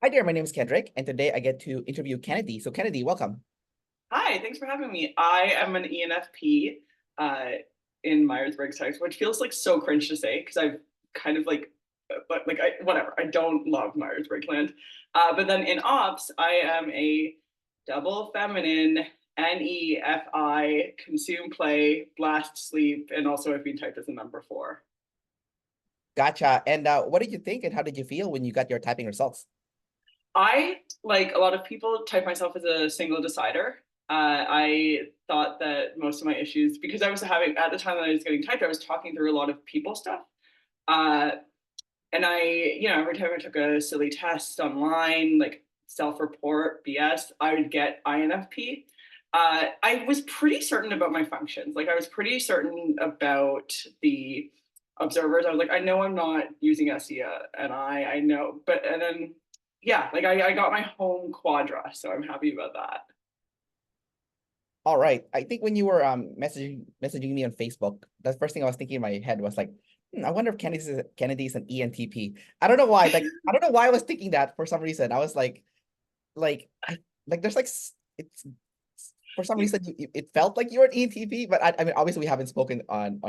Hi there, my name is Kendrick, and today I get to interview Kennedy. So Kennedy, welcome. Hi, thanks for having me. I am an ENFP uh, in Myers-Briggs types, which feels like so cringe to say because I've kind of whatever. I don't love Myers-Briggs land. But then in ops, I am a double feminine, NEFI, consume, play, blast, sleep, and also I've been typed as a number four. Gotcha. And what did you think and how did you feel when you got your typing results? I, like a lot of people, type myself as a single decider. I thought that most of my issues, because I was having, at the time that I was getting typed, I was talking through a lot of people stuff. Uh, and every time I took a silly test online, like self-report, BS, I would get INFP. I was pretty certain about my functions. Like I was pretty certain about the observers. I was like, I know I'm not using SEA and I know, and then yeah, like I got my home quadra, so I'm happy about that. All right. I think when you were messaging me on Facebook, the first thing I was thinking in my head was like, I wonder if Kennedy's an ENTP. I don't know why. Like, I don't know why I was thinking that for some reason. I was I like there's it's for some reason it felt like you were an ENTP, but I mean obviously we haven't spoken on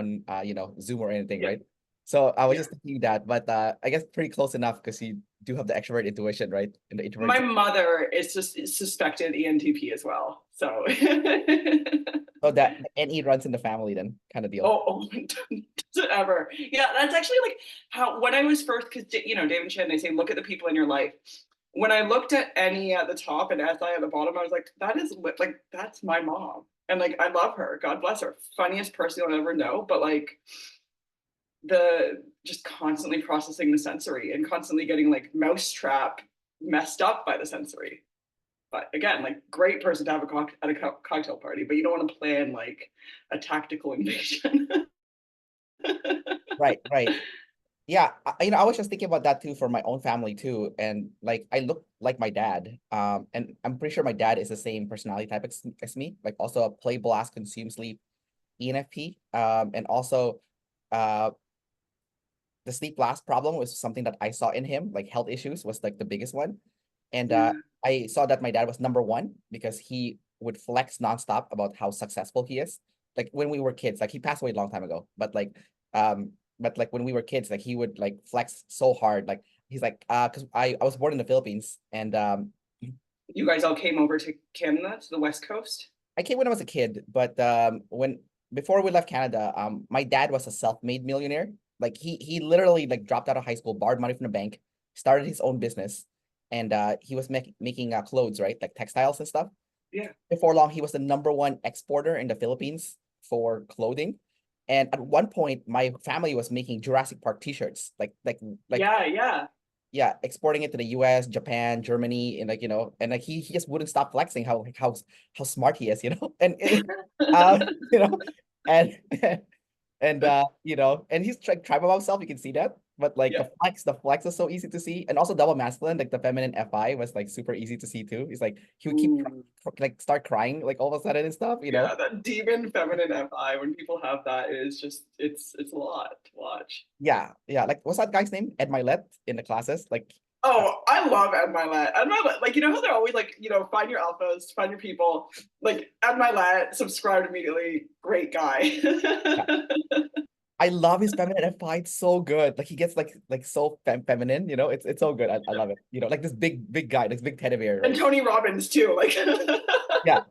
Zoom or anything, Yeah, right? So I was yeah. just thinking that, but I guess pretty close enough because you do have the extrovert intuition, right? And the My introvert. mother is just suspected ENTP as well. So So that the NE runs in the family then kind of deal. oh, does it ever? Yeah, that's actually like how when I was first, because David Chan, they say look at the people in your life. When I looked at NE at the top and SI at the bottom, I was like, that is like that's my mom, and like I love her. God bless her, funniest person you'll ever know. But like the just constantly processing the sensory and constantly getting like mousetrap messed up by the sensory. But again, like great person to have at a cocktail party, but you don't want to plan like a tactical invasion. Right, right. Yeah, I was just thinking about that too for my own family too, and like I look like my dad, and I'm pretty sure my dad is the same personality type as me, like also a play, blast, consume, sleep, ENFP, and also, uh, the sleep blast problem was something that I saw in him, like health issues was like the biggest one, and Yeah. I saw that my dad was number one because he would flex nonstop about how successful he is. Like when we were kids, like he passed away a long time ago, um, but like when we were kids, like he would like flex so hard, like he's like, because I was born in the Philippines, and You guys all came over to Canada, to the West Coast? I came when I was a kid, but when before we left Canada, my dad was a self-made millionaire. Like he literally like dropped out of high school, borrowed money from the bank, started his own business, and he was making clothes, right, like textiles and stuff. Yeah. Before long, he was the number one exporter in the Philippines for clothing. And at one point, my family was making Jurassic Park t-shirts, like Yeah, yeah. yeah, exporting it to the US, Japan, Germany, and and like he just wouldn't stop flexing how smart he is, and uh, you know, and and he's trying about himself, you can see that. But like Yeah. the flex is so easy to see, and also double masculine, like the feminine FI was like super easy to see too. He's like he would keep Ooh. like start crying like all of a sudden and stuff. Yeah, that demon feminine FI, when people have that, is just it's a lot to watch. Yeah, yeah. Like what's that guy's name? Ed Milet in the classes, like. uh, Oh, I love Ed Milet. Ed Milet, like how they're always like, find your alphas, find your people. Like Ed Milet, subscribed immediately. Great guy. yeah. I love his feminine FI. It's so good. Like he gets like so feminine, it's so good. I love it. Like this big guy, this big teddy bear, And right? Tony Robbins too. Like Yeah,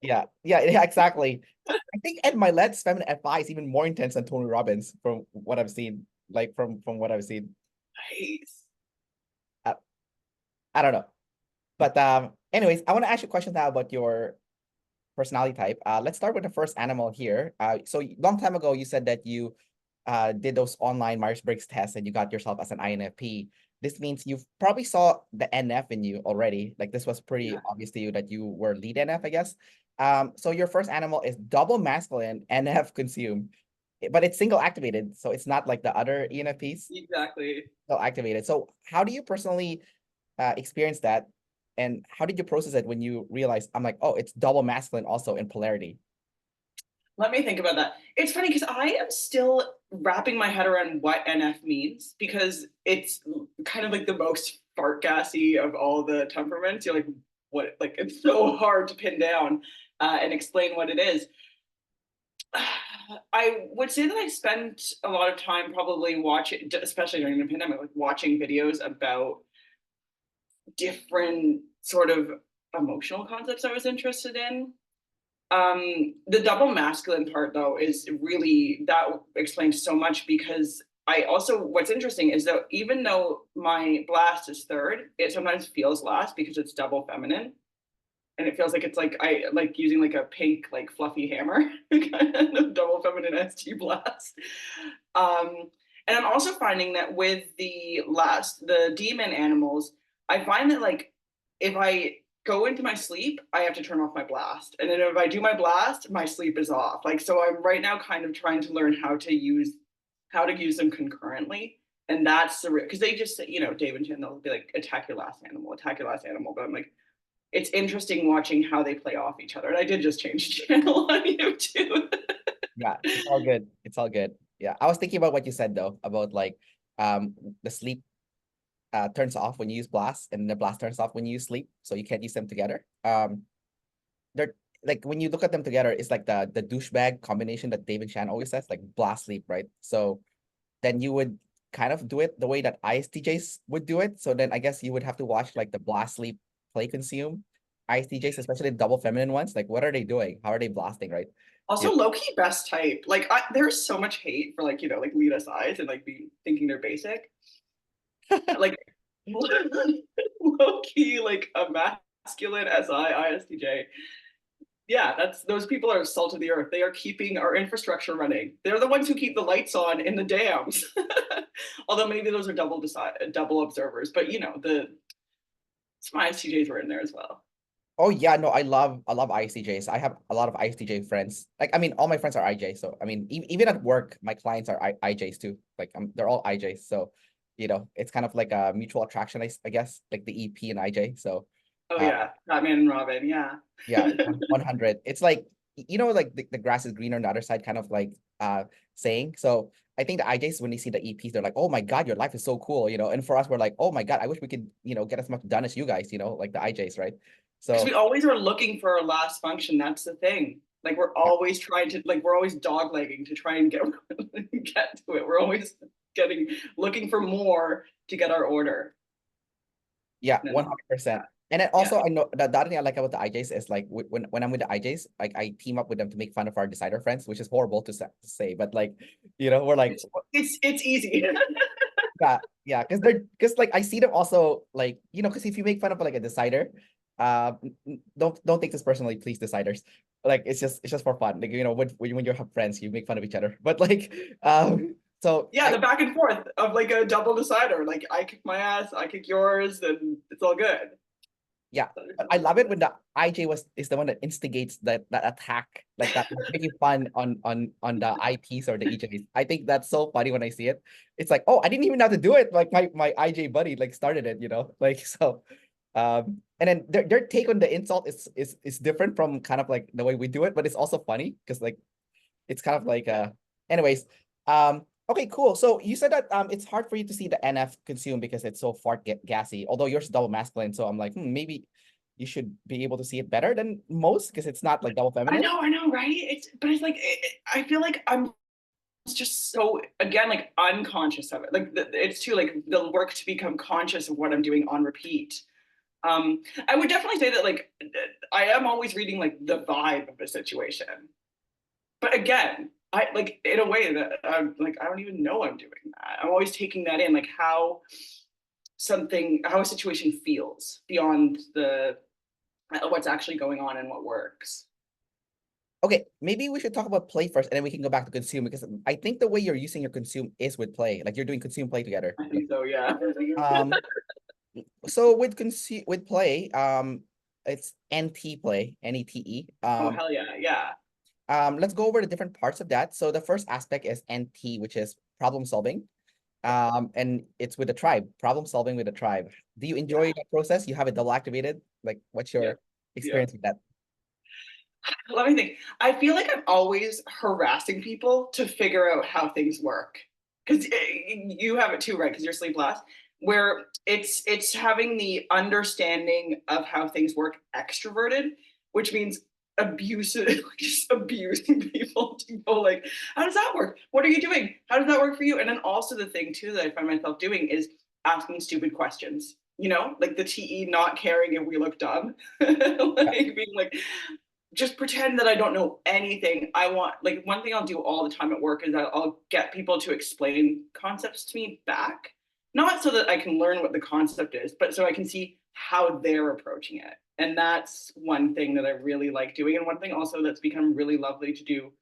yeah, exactly. I think Ed Milet's feminine FI is even more intense than Tony Robbins from what I've seen. Like from what I've seen. nice. I, I don't know. But anyways, I want to ask you a question now about your personality type. Let's start with the first animal here. So long time ago, you said that you did those online Myers-Briggs tests and you got yourself as an INFP. This means you've probably saw the NF in you already. Like this was pretty Yeah. obvious to you that you were lead NF, I guess. So your first animal is double masculine NF consume, but it's single activated, so it's not like the other ENFPs. Exactly. Single activated. So how do you personally experience that, and how did you process it when you realized I'm like, oh, it's double masculine also in polarity? Let me think about that. It's funny because I am still wrapping my head around what NF means because it's kind of like the most fart gassy of all the temperaments. You're like, what? Like, it's so hard to pin down and explain what it is. I would say that I spent a lot of time probably watching, especially during the pandemic, like watching videos about different sort of emotional concepts I was interested in. The double masculine part, though, is really that explains so much because I also, what's interesting is that even though my blast is third, it sometimes feels last because it's double feminine. And it feels like it's like I like using like a pink, like fluffy hammer, kind of double feminine ST blast. Um, and I'm also finding that with the demon animals, I find that like if I go into my sleep, I have to turn off my blast. And then if I do my blast, my sleep is off. Like, so I'm right now kind of trying to learn how to use them concurrently. And that's the real, because they just, Dave and Jen, they'll be like, attack your last animal, attack your last animal. But I'm like, it's interesting watching how they play off each other. And I did just change channel on YouTube. Yeah, it's all good. It's all good. Yeah, I was thinking about what you said though about like the sleep turns off when you use blast, and the blast turns off when you use sleep, so you can't use them together. They're like when you look at them together, it's like the douchebag combination that David Chan always says, like blast sleep, right? So then you would kind of do it the way that ISTJs would do it. So then I guess you would have to watch like the blast sleep play consume ISTJs, especially the double feminine ones. Like, what are they doing? How are they blasting, right? Yeah. Also, low key best type. Like, there's so much hate for like like lead SIs and like thinking they're basic. Like, low key like a masculine SI ISTJ. Yeah, those people are salt of the earth. They are keeping our infrastructure running. They're the ones who keep the lights on in the dams. Although maybe those are double observers, but some ISTJs were in there as well. Oh yeah, no, I love ISTJs. I have a lot of ISTJ friends. Like, I mean, all my friends are IJ. So I mean, even at work, my clients are IJs too. Like, they're all IJs. So, it's kind of like a mutual attraction, I guess, like the EP and IJ. So, Oh uh, yeah, Batman and Robin. Yeah. yeah, 100. It's like, like the grass is greener on the other side, kind of like saying. So I think the IJs, when they see the EPs, they're like, oh my God, your life is so cool, And for us, we're like, oh my God, I wish we could, get as much done as you guys, like the IJs, right? Because we So always are looking for our last function. That's the thing. Like we're yeah, always trying to we're always doglegging to try and get to it. We're always looking for more to get our order. yeah, No, no. 100%. And then Yeah. also, I know the other thing I like about the IJs is like when I'm with the IJs, like I team up with them to make fun of our decider friends, which is horrible to say, but like, we're like, It's easy. yeah, yeah, because like I see them also like, because if you make fun of like a decider, don't take this personally, please, deciders. Like, it's just for fun. Like, when you have friends, you make fun of each other. But like, so Yeah, the back and forth of like a double decider. Like I kick my ass, I kick yours, and it's all good. yeah, I love it when the IJ is the one that instigates that attack, like that, making fun on the IPs or the EJs. I think that's so funny when I see it. It's like, oh, I didn't even have to do it. Like my IJ buddy like started it, like so. And then their take on the insult is different from kind of like the way we do it, but it's also funny because like it's kind of like anyways. Okay, cool. So you said that it's hard for you to see the NF consume because it's so far gassy, although yours is double masculine. So I'm like, maybe you should be able to see it better than most because it's not like double feminine. I know, right? It's like I feel like I'm just so again like unconscious of it. Like it's too like the work to become conscious of what I'm doing on repeat. I would definitely say that like I am always reading like the vibe of a situation. But again, I like in a way that I'm like I don't even know I'm doing that. I'm always taking that in, like how a situation feels beyond the what's actually going on and what works. Okay, maybe we should talk about play first, and then we can go back to consume because I think the way you're using your consume is with play. Like you're doing consume play together. I think so, yeah. Um, so with play, it's NT play, NETE. Oh hell yeah, yeah. Let's go over the different parts of that. So the first aspect is NT, which is problem solving. And it's with a tribe, problem solving with a tribe. Do you Yeah, enjoy that process? You have it double activated? Like, what's yeah, your yeah. experience with that? Let me think. I feel like I'm always harassing people to figure out how things work. Because you have it too, right? Because you're sleep last. where it's having the understanding of how things work extroverted, which means abusive, just abusing people to go like, how does that work? What are you doing? How does that work for you? And then also the thing too that I find myself doing is asking stupid questions. You know, like the TE not caring if we look dumb, like being like, just pretend that I don't know anything. I want, like, one thing I'll do all the time at work is that I'll get people to explain concepts to me back, not so that I can learn what the concept is, but so I can see how they're approaching it. And that's one thing that I really like doing. And one thing also that's become really lovely to do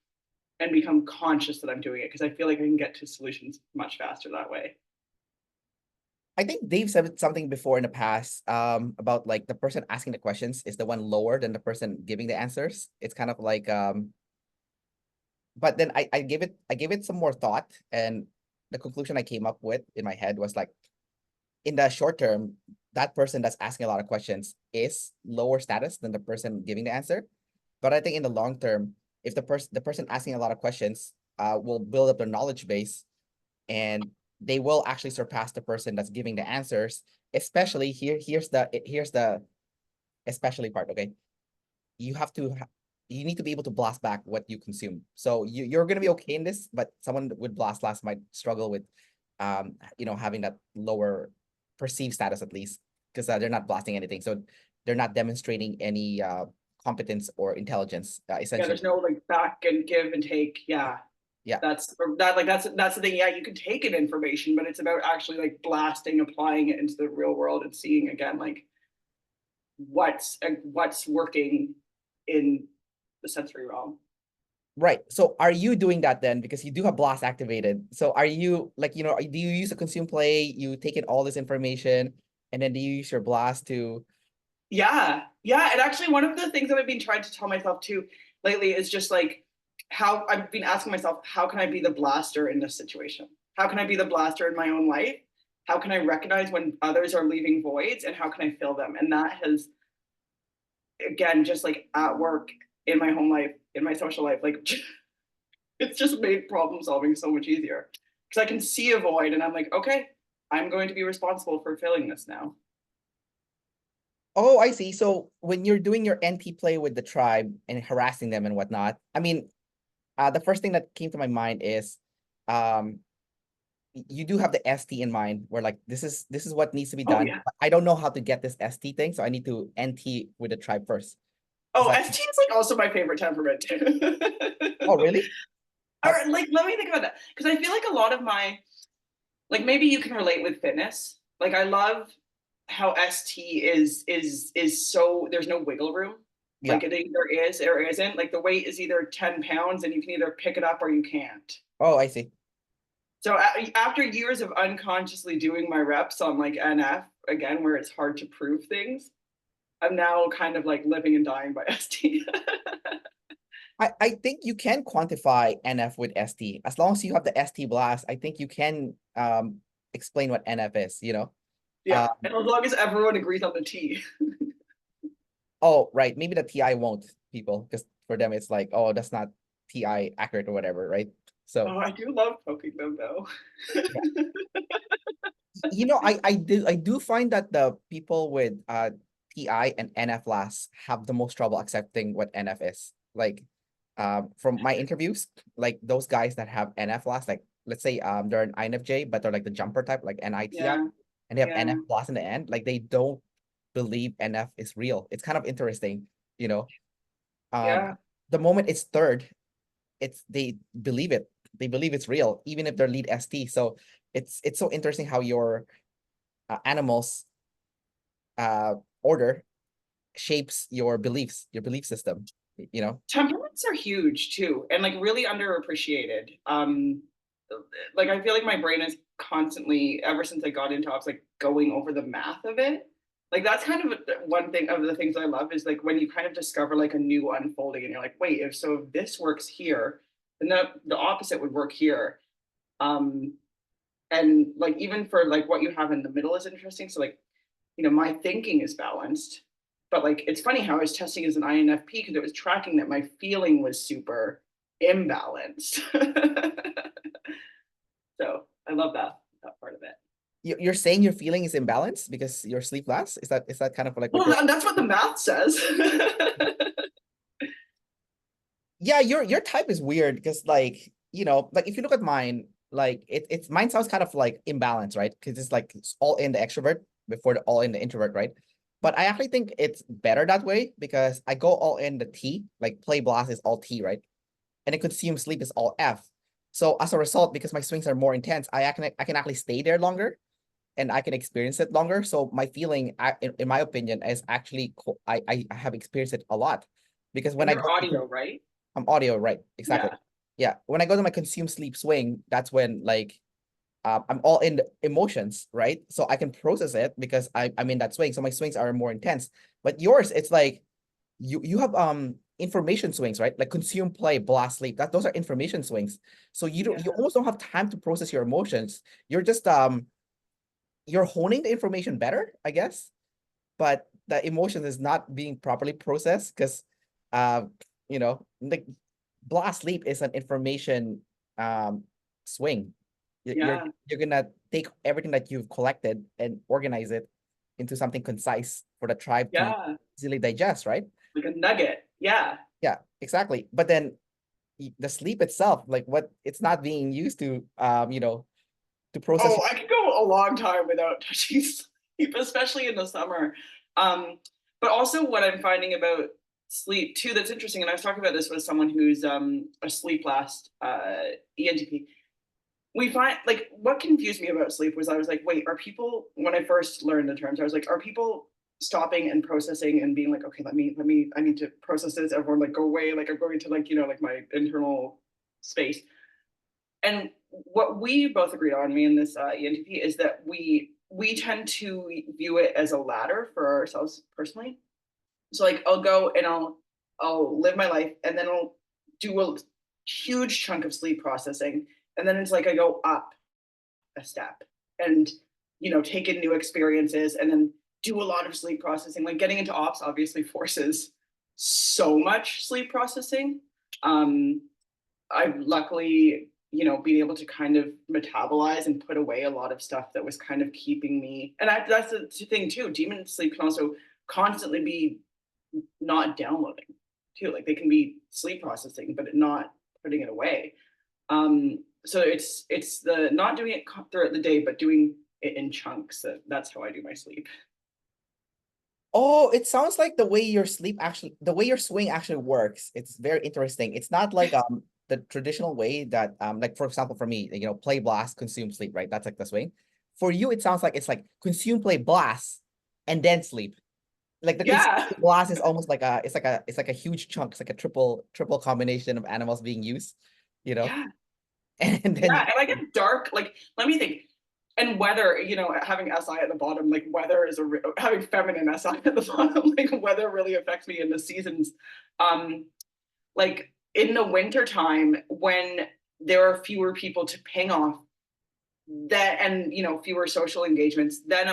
and become conscious that I'm doing it because I feel like I can get to solutions much faster that way. I think Dave said something before in the past about like the person asking the questions is the one lower than the person giving the answers. It's kind of like but then I gave it some more thought, and the conclusion I came up with in my head was like, in the short term, that person that's asking a lot of questions is lower status than the person giving the answer. But I think in the long term, if the person asking a lot of questions will build up their knowledge base, and they will actually surpass the person that's giving the answers. Especially here's the especially part. Okay, you have to you need to be able to blast back what you consume. So you're gonna be okay in this, but someone with blast last might struggle with having that lower perceived status, at least, because they're not blasting anything, so they're not demonstrating any competence or intelligence, Yeah, essentially. there's no like back and give and take. Yeah. Yeah. That's the thing. Yeah, you can take in information, but it's about actually like blasting, applying it into the real world and seeing again like what's working in the sensory realm. Right. So are you doing that then? Because you do have blast activated. So are you like, do you use a consume play? You take in all this information, and then do you use your blast to? Yeah, yeah. And actually, one of the things that I've been trying to tell myself too lately is just like how I've been asking myself, how can I be the blaster in this situation? How can I be the blaster in my own life? How can I recognize when others are leaving voids and how can I fill them? And that has, again, just like at work, in my home life, in my social life, like it's just made problem solving so much easier because I can see a void and I'm like, okay, I'm going to be responsible for filling this now. Oh, I see. So when you're doing your NT play with the tribe and harassing them and whatnot, I mean, the first thing that came to my mind is, um, you do have the ST in mind, where like this is what needs to be Oh done. yeah. But I don't know how to get this ST thing, so I need to NT with the tribe first. It's Oh, like, ST is like also my favorite temperament too. oh, really? Or How? like, let me think about that because I feel like a lot of my, like, maybe you can relate with fitness. Like I love how ST is so there's no wiggle room. Yeah. Like it either is or isn't. Like the weight is either 10 pounds and you can either pick it up or you can't. Oh, I see. So after years of unconsciously doing my reps on like NF again, where it's hard to prove things, I'm now kind of like living and dying by ST. I think you can quantify NF with ST. As long as you have the ST blast, I think you can explain what NF is, you know? Yeah, Uh, and as long as everyone agrees on the T. oh, right. Maybe the TI won't, people, because for them it's like, oh, that's not TI accurate or whatever, right? So Oh, I do love poking them though. yeah. I do find that the people with TI and NF blasts have the most trouble accepting what NF is. Like from my interviews, like those guys that have NF blast, like let's say they're an INFJ, but they're like the jumper type, like NITI, Yeah, and they have yeah, NF blast in the end, like they don't believe NF is real. It's kind of interesting, you know. Um yeah, the moment it's third, it's they believe it. They believe it's real, even if they're lead ST. So it's so interesting how your animals order shapes your belief system, you know. temperaments are huge too and like really underappreciated. Like I feel like my brain is constantly, ever since I got into ops, like going over the math of it. Like that's kind of one thing of the things I love is like when you kind of discover like a new unfolding and you're like, wait, if this works here, then the opposite would work here. um and like even for like what you have in the middle is interesting. So like, my thinking is balanced, but like it's funny how I was testing as an INFP because it was tracking that my feeling was super imbalanced. So I love that part of it. You're saying your feeling is imbalanced because your sleep lasts? Is that kind of like what Well, you're? that's what the math says. Yeah, your type is weird because like, like if you look at mine, like it's mine sounds kind of like imbalance, right? Because it's like it's all in the extrovert before the all in the introvert, right? But I actually think it's better that way because I go all in the T, like play blast is all T, right? And it consume sleep is all F. So as a result, because my swings are more intense, I can actually stay there longer and I can experience it longer. So my feeling, in my opinion, is actually I have experienced it a lot because when And I your go audio, right? I'm audio, right? Exactly. Yeah. Yeah. When I go to my consume sleep swing, that's when like I'm all in the emotions, right? So I can process it because I'm in that swing. So my swings are more intense. But yours, it's like you have information swings, right? Like consume, play, blast, sleep. Those are information swings. So Yeah. you almost don't have time to process your emotions. You're just you're honing the information better, I guess. But the emotion is not being properly processed because like blast sleep is an information um swing. You're Yeah. you're gonna take everything that you've collected and organize it into something concise for the tribe to Yeah. easily digest, right? Like a nugget. Yeah. Yeah, exactly. But then the sleep itself, like what it's not being used to to process. Oh, I could go a long time without touching sleep, especially in the summer. Um, but also what I'm finding about sleep too that's interesting, and I was talking about this with someone who's a sleep last ENTP. We find like what confused me about sleep was I was like, wait, are people when I first learned the terms, I was like, are people stopping and processing and being like, okay, let me I need to process this, everyone like go away, like I'm going to like, like my internal space. And what we both agreed on, me and this ENTP, is that we tend to view it as a ladder for ourselves personally. So like I'll go and I'll live my life, and then I'll do a huge chunk of sleep processing, and then it's like I go up a step and take in new experiences, and then do a lot of sleep processing. Like getting into ops obviously forces so much sleep processing. Um, I've luckily, been able to kind of metabolize and put away a lot of stuff that was kind of keeping me. And that's the thing too. Demon sleep can also constantly be not downloading too. Like they can be sleep processing, but not putting it away. So it's the not doing it throughout the day, but doing it in chunks. That's how I do my sleep. Oh, it sounds like the way your swing actually works. It's very interesting. It's not like the traditional way that like for example for me, play blast, consume sleep, right? That's like the swing. For you, it sounds like it's like consume, play, blast, and then sleep. Like the consume Yeah, blast is almost like a huge chunk. It's like a triple combination of animals being used, you know? yeah. And then Yeah, and I get dark. Like, let me think. And weather, having SI at the bottom, like weather is having feminine SI at the bottom, like weather really affects me in the seasons. Um, like in the winter time when there are fewer people to ping off, that and fewer social engagements, then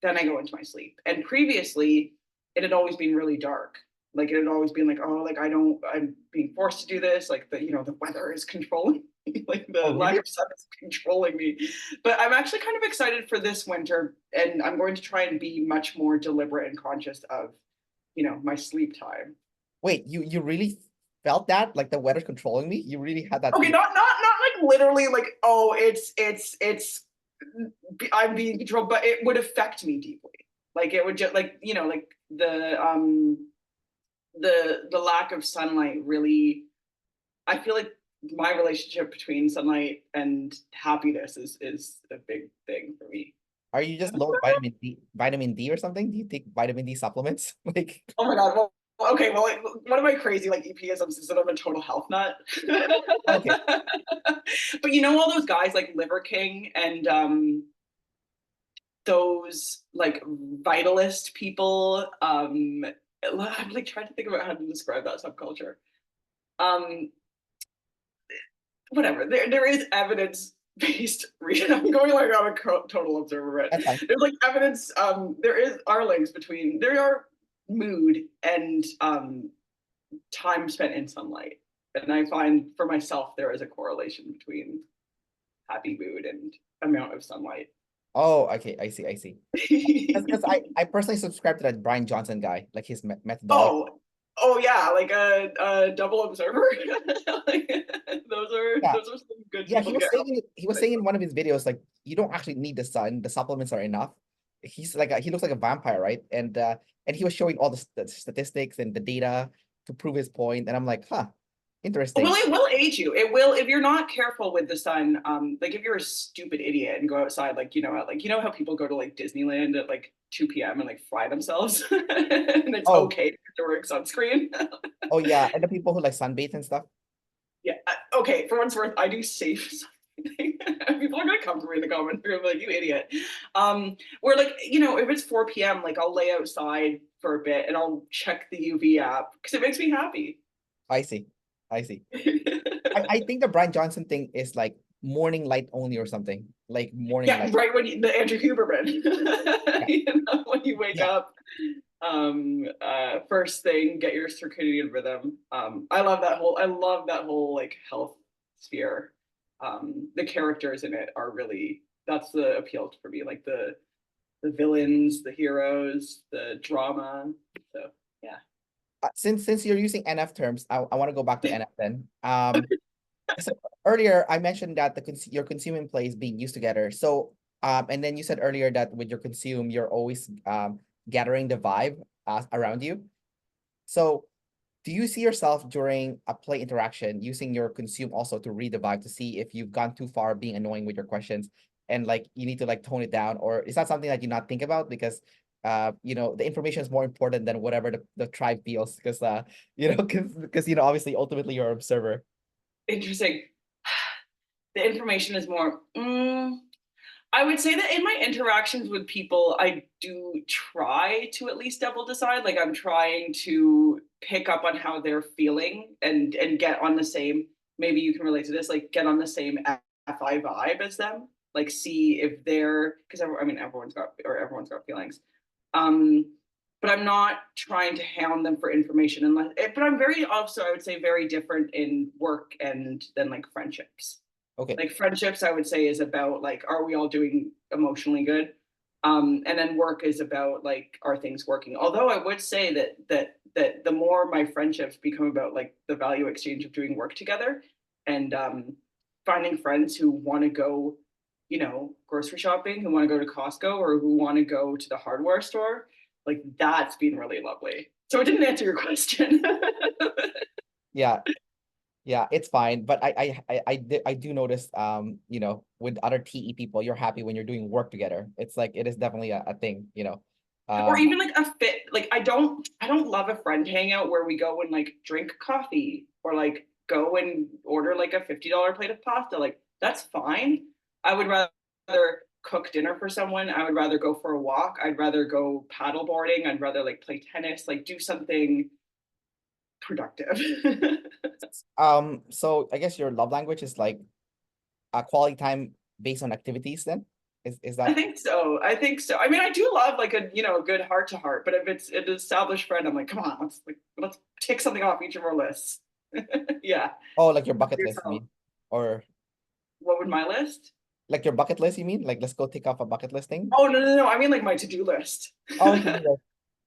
then I go into my sleep. And previously, it had always been really dark. Like it had always been like, oh, like I'm being forced to do this. Like the weather is controlling me. Like the oh lack really? of sun is controlling me. But I'm actually kind of excited for this winter, and I'm going to try and be much more deliberate and conscious of, my sleep time. Wait, you really felt that? Like the weather's controlling me? You really had that Okay, feeling? not like literally like, oh, it's I'm being controlled, but it would affect me deeply. Like it would just like like the lack of sunlight really. I feel like my relationship between sunlight and happiness is a big thing for me. Are you just low vitamin D or something? Do you take vitamin D supplements? Like, Oh my god. Well, okay. Well, like, one of my crazy like EPisms is that I'm a total health nut. okay. But all those guys like Liver King and those like vitalist people. I'm like trying to think about how to describe that subculture. Um, Whatever. There is evidence based reason. I'm going like on a total observer, right? That's fine. There's like evidence. Are links between there are mood and time spent in sunlight, and I find for myself there is a correlation between happy mood and amount of sunlight. Oh, okay, I see. Because I personally subscribe to that Brian Johnson guy, like his methodology. Oh, oh yeah, like a double observer. Like, Yeah, those are some good yeah. people to get help. He was saying in one of his videos like you don't actually need the sun. The supplements are enough. He's like he looks like a vampire, right? And he was showing all the statistics and the data to prove his point. And I'm like, huh, Well, interesting. it will age you. It will if you're not careful with the sun. Like if you're a stupid idiot and go outside, like how people go to like Disneyland at like 2 p.m. and like fry themselves, and it's Oh, okay because they're wearing sunscreen. oh yeah, and the people who like sunbathe and stuff. Yeah. Okay. For what's worth, I do safe something. People are gonna come for me in the comments. They're gonna be like, "You idiot." Where like if it's 4 p.m., like I'll lay outside for a bit and I'll check the UV app because it makes me happy. I see, I see. I think the Brian Johnson thing is like morning light only or something, like morning Yeah, light. right when the Andrew Huberman, Yeah, when you wake yeah. up, first thing, get your circadian rhythm. I love that whole like health sphere. The characters in it are really that's the appeal for me, like the villains, the heroes, the drama. So yeah. Since you're using NF terms, I want to go back to NF then. So earlier I mentioned that your consume and play is being used together. So and then you said earlier that with your consume, you're always gathering the vibe around you. So do you see yourself during a play interaction using your consume also to read the vibe to see if you've gone too far being annoying with your questions and like you need to like tone it down, or is that something that you not think about because the information is more important than whatever the tribe feels because because obviously ultimately you're an observer. Interesting. The information is more. I would say that in my interactions with people, I do try to at least double decide. Like I'm trying to pick up on how they're feeling and get on the same. Maybe you can relate to this. Like get on the same FI vibe as them. Like see if they're because I mean everyone's got feelings. Um, but I'm not trying to hound them for information unless. But I'm very also I would say very different in work and then like friendships. Okay. Like friendships I would say is about like are we all doing emotionally good, and then work is about like are things working, although I would say that the more my friendships become about like the value exchange of doing work together and finding friends who want to go grocery shopping, who want to go to Costco or who want to go to the hardware store, like that's been really lovely. So it didn't answer your question. Yeah. Yeah, it's fine. But I do notice with other TE people, you're happy when you're doing work together. It's like it is definitely a thing. Or Um even like a fit, like I don't love a friend hangout where we go and like drink coffee or like go and order like a $50 plate of pasta. Like that's fine. I would rather cook dinner for someone. I would rather go for a walk. I'd rather go paddle boarding. I'd rather like play tennis, like do something productive. so I guess your love language is like a quality time based on activities then? Is I that think so. I think so. I mean, I do love like a good heart to heart, but if it's an established friend, I'm like, come on, let's tick something off each of our lists. Yeah. oh like your bucket list, you Yourself. mean? Or What would my list? like your bucket list, you mean? Like let's go tick off a bucket list thing? Oh no. I mean like my to-do list. Oh, to do that.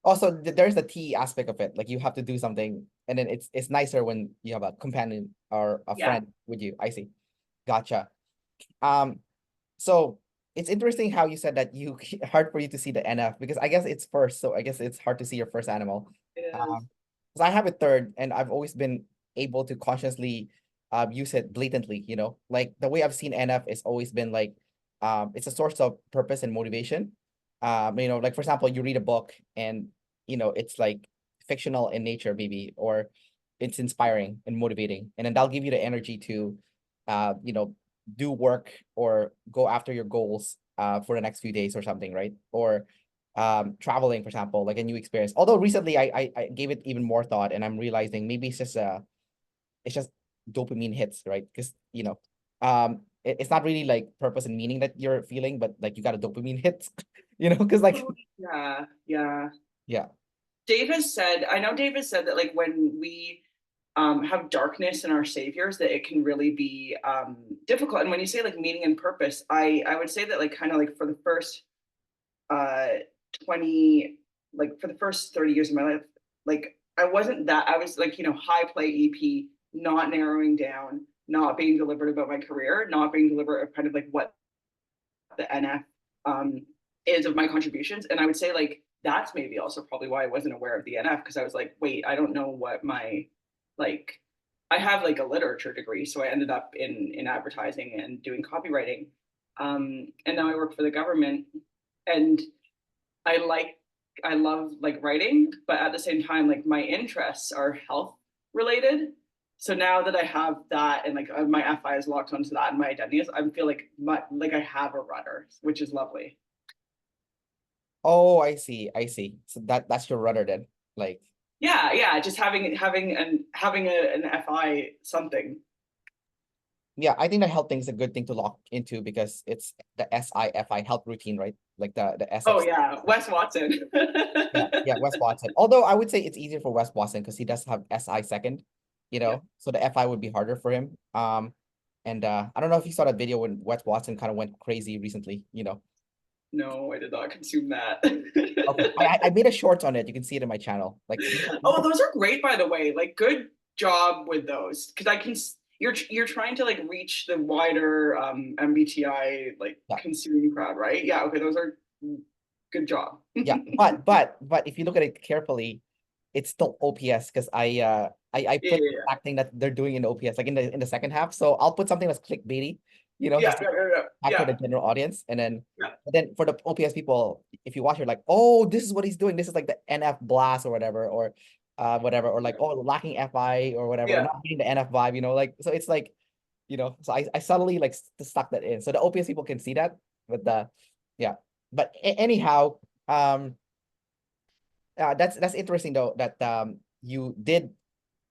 Also, there's the T aspect of it. Like you have to do something, and then it's nicer when you have a companion or a Yeah. friend with you. I see. Gotcha. Um, so it's interesting how you said that you hard for you to see the NF because I guess it's first, so I guess it's hard to see your first animal. It is. Because I have a third, and I've always been able to consciously use it blatantly. Like the way I've seen NF is always been like it's a source of purpose and motivation. Like for example, you read a book and it's like fictional in nature, maybe, or it's inspiring and motivating, and then that'll give you the energy to uh, you know, do work or go after your goals for the next few days or something, right? Or traveling, for example, like a new experience. Although recently I gave it even more thought and I'm realizing maybe it's just dopamine hits, right? Because it's not really like purpose and meaning that you're feeling, but like you got a dopamine hit, because like Oh, yeah. yeah. I know Dave has said that like when we have darkness in our saviors, that it can really be difficult. And when you say like meaning and purpose, I would say that like kind of like for the first uh 20, like for the first 30 years of my life, like I wasn't that, I was like, high play EP, not narrowing down, not being deliberate about my career, not being deliberate of kind of like what the NF is of my contributions. And I would say like that's maybe also probably why I wasn't aware of the NF, because I was like, wait, I don't know what my like I have like a literature degree, so I ended up in advertising and doing copywriting. And now I work for the government, and I like I love like writing, but at the same time, like my interests are health related. So now that I have that, and like my FI is locked onto that, and my identity is, I feel like I have a rudder, which is lovely. Oh, I see. I see. So that's your rudder then. Like, Yeah, yeah, just having an FI something. yeah, I think the health thing is a good thing to lock into because it's the SIFI health routine, right? Like the Oh SF. yeah, Wes Watson. Yeah, yeah, Wes Watson. Although I would say it's easier for Wes Watson because he does have SI second, Yeah. so the FI would be harder for him. And I don't know if you saw that video when Wes Watson kind of went crazy recently. No, I did not consume that. Okay, I made a short on it. You can see it in my channel. Like, Oh, those are great, by the way. Like, good job with those, because you're trying to like reach the wider MBTI like yeah, consuming crowd, right? Yeah. Okay, those are good job. yeah. But if you look at it carefully, it's still OPS because I Yeah, put yeah, the yeah, exact thing that they're doing in OPS like in the second half. So I'll put something that's clickbaity, yeah, just to yeah, yeah, capture the yeah, general audience, and then yeah. for the OPS people, if you watch, you're like, oh, this is what he's doing. This is like the NF blast or whatever, or like, oh, lacking FI or whatever, or Yeah. not getting the NF vibe. Like, so it's like, so I subtly like stuck that in so the OPS people can see that, but yeah. But anyhow, um. That's interesting though that you did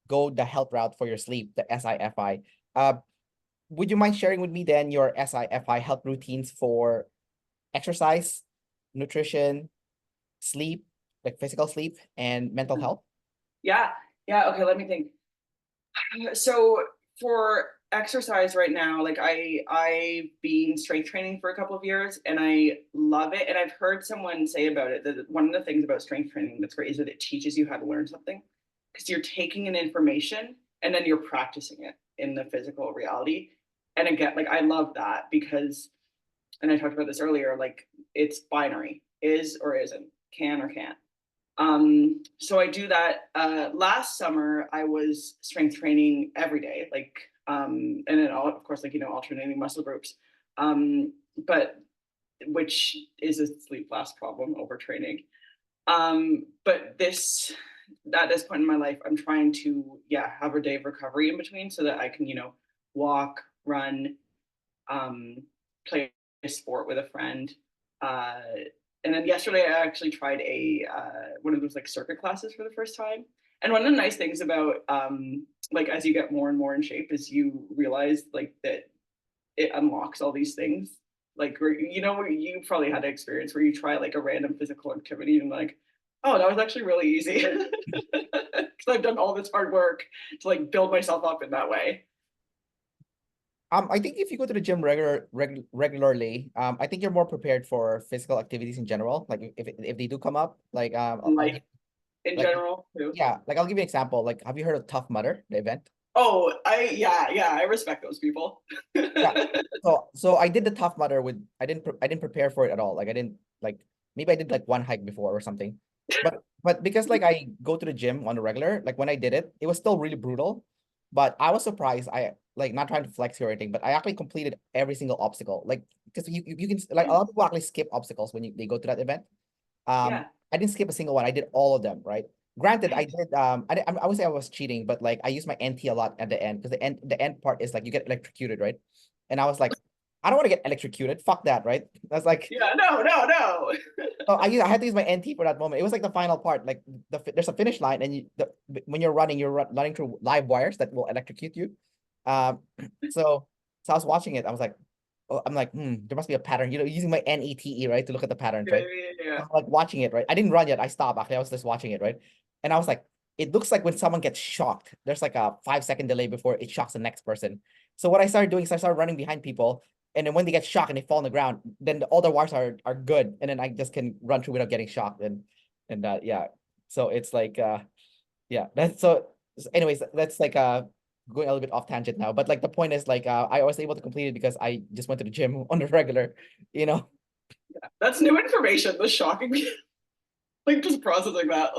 go the health route for your sleep, the SIFI. Uh, would you mind sharing with me then your SIFI health routines for exercise, nutrition, sleep, like physical sleep and mental health? Yeah. Yeah. Okay, let me think. So for exercise right now, like I've been strength training for a couple of years, and I love it. And I've heard someone say about it that one of the things about strength training that's great is that it teaches you how to learn something, because you're taking in information and then you're practicing it in the physical reality. And again, like I love that because, and I talked about this earlier, like it's binary, is or isn't, can or can't. So I do that. Last summer, I was strength training every day, like, and then all, of course, like, alternating muscle groups. But which is a sleep last problem, overtraining. But at this point in my life, I'm trying to, yeah, have a day of recovery in between so that I can, walk, run, um, play a sport with a friend. Uh, and then yesterday, I actually tried a one of those like circuit classes for the first time. And one of the nice things about like as you get more and more in shape is you realize like that it unlocks all these things. Like where where you probably had an experience where you try like a random physical activity and like, oh, that was actually really easy. Because I've done all this hard work to like build myself up in that way. I think if you go to the gym regularly, I think you're more prepared for physical activities in general. Like if they do come up, like I'll Life give in like general too. yeah, like I'll give you an example. Like, have you heard of Tough Mudder, the event? Oh, yeah, I respect those people. Yeah. So I did the Tough Mudder with I didn't prepare for it at all. Like I didn't like maybe I did like one hike before or something. But because like I go to the gym on a regular, like when I did it, it was still really brutal. But I was surprised. I like not trying to flex here or anything, but I actually completed every single obstacle. Like because you can like a lot of people actually skip obstacles when they go to that event. Yeah, I didn't skip a single one. I did all of them, right? Granted, I did I would say I was cheating, but like I used my NT a lot at the end because the end part is like you get electrocuted, right? And I was like, I don't want to get electrocuted. Fuck that, right? That's like yeah, no, no, no. so I had to use my NT for that moment. It was like the final part. Like there's a finish line, and when you're running, running through live wires that will electrocute you. Um, so I was watching it. I was like, oh, I'm like, there must be a pattern. Using my NETE, right, to look at the patterns, Yeah, right? yeah, yeah. I'm like watching it, right? I didn't run yet. I stopped actually. I was just watching it, right? And I was like, it looks like when someone gets shocked, there's like a 5 second delay before it shocks the next person. So what I started doing is I started running behind people, and then when they get shocked and they fall on the ground, then all the wires are good, and then I just can run through without getting shocked. And yeah, so it's like yeah, that's anyways, that's like going a little bit off tangent now, but like the point is like I was able to complete it because I just went to the gym on the regular, you know. That's new information. That's shocking. Like just processing that.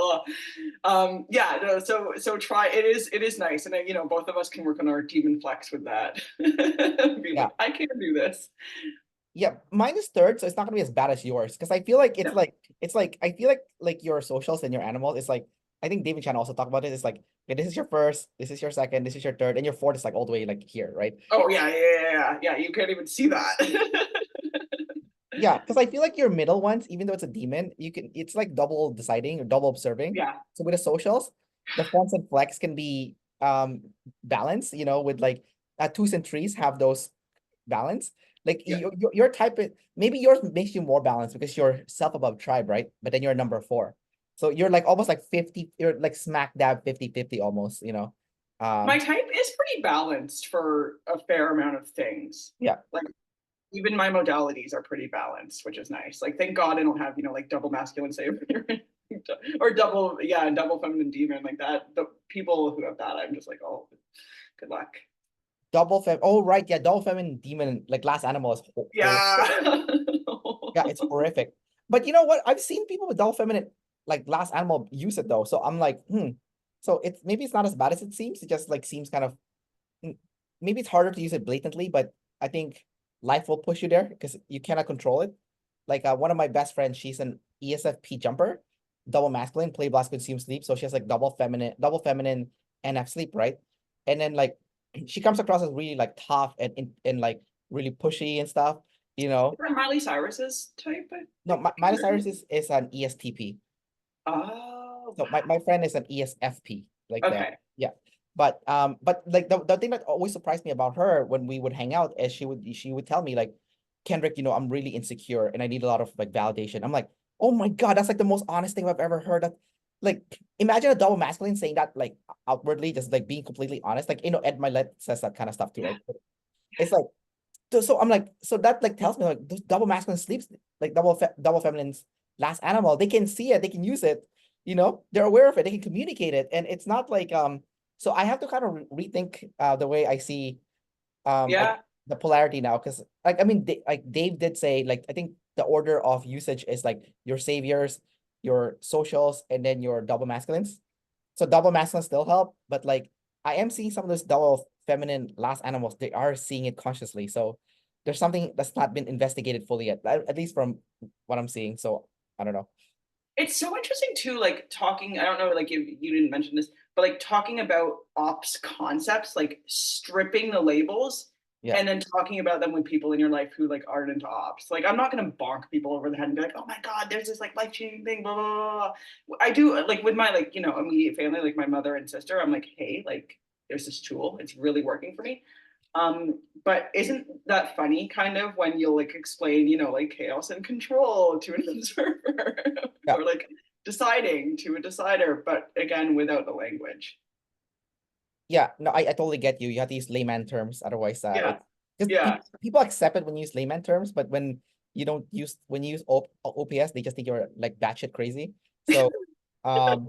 Yeah, no, so try it is nice. And then, both of us can work on our demon flex with that. Be Yeah. like, I can do this. Yeah, mine is third, so it's not gonna be as bad as yours. Because I feel like Yeah. it's like I feel like your socials and your animals. It's like I think David Chan also talked about it. It's like, okay, this is your first, this is your second, this is your third, and your fourth is like all the way like here, right? Oh yeah. You can't even see that. Yeah, because I feel like your middle ones, even though it's a demon, it's like double deciding or double observing. Yeah. So with the socials, the fence and flex can be balanced, with like twos and threes have those balance. Like Yeah. your type, maybe yours makes you more balanced because you're self above tribe, right? But then you're number four. So you're like almost like 50, you're like smack dab 50-50 almost. My Um, type is pretty balanced for a fair amount of things. yeah. Like even my modalities are pretty balanced, which is nice. Like thank God I don't have, like double masculine savior or double feminine demon like that. The people who have that, I'm just like, oh, good luck. Oh, right. Yeah. Double feminine demon, like last animal is Yeah. yeah, it's horrific. But you know what? I've seen people with double feminine, like last animal, use it though. So I'm like, So maybe it's not as bad as it seems. It just like seems kind of maybe it's harder to use it blatantly, but I think life will push you there because you cannot control it. Like one of my best friends, she's an ESFP jumper, double masculine, play blast, consume sleep. So she has like double feminine NF sleep, right? And then like she comes across as really like tough and like really pushy and stuff, you know. Is that Miley Cyrus's type, I No, think? Miley Cyrus is an ESTP. Oh, So my friend is an ESFP, like that. okay. Yeah. But like the thing that always surprised me about her when we would hang out is she would tell me like, Kendrick, I'm really insecure and I need a lot of like validation. I'm like, oh my God, that's like the most honest thing I've ever heard. That like imagine a double masculine saying that like outwardly, just like being completely honest. Like, Ed Milet says that kind of stuff too, right? It's like so I'm like, so that like tells me like those double masculine sleeps, like double feminine's last animal, they can see it, they can use it, they're aware of it, they can communicate it, and it's not like so I have to kind of rethink the way I see like Yeah. the polarity now, because like I mean like Dave did say, like I think the order of usage is like your saviors, your socials, and then your double masculines. So double masculine still help, but like I am seeing some of those double feminine last animals, they are seeing it consciously. So there's something that's not been investigated fully yet, at least from what I'm seeing. So I don't know. It's so interesting too, like talking, I don't know, like if you didn't mention this, but like talking about ops concepts, like stripping the labels Yeah. and then talking about them with people in your life who like aren't into ops. Like I'm not gonna bonk people over the head and be like, oh my God, there's this like life-changing thing, blah, blah, blah. I do like with my like, immediate family, like my mother and sister, I'm like, hey, like there's this tool, it's really working for me. But isn't that funny kind of when you'll like explain, like chaos and control to an observer Yeah. or like deciding to a decider, but again, without the language. Yeah. No, I totally get you. You have to use layman terms. Otherwise, Yeah. it's because Yeah. people accept it when you use layman terms, but when you use OPS, they just think you're like batshit crazy. So, um,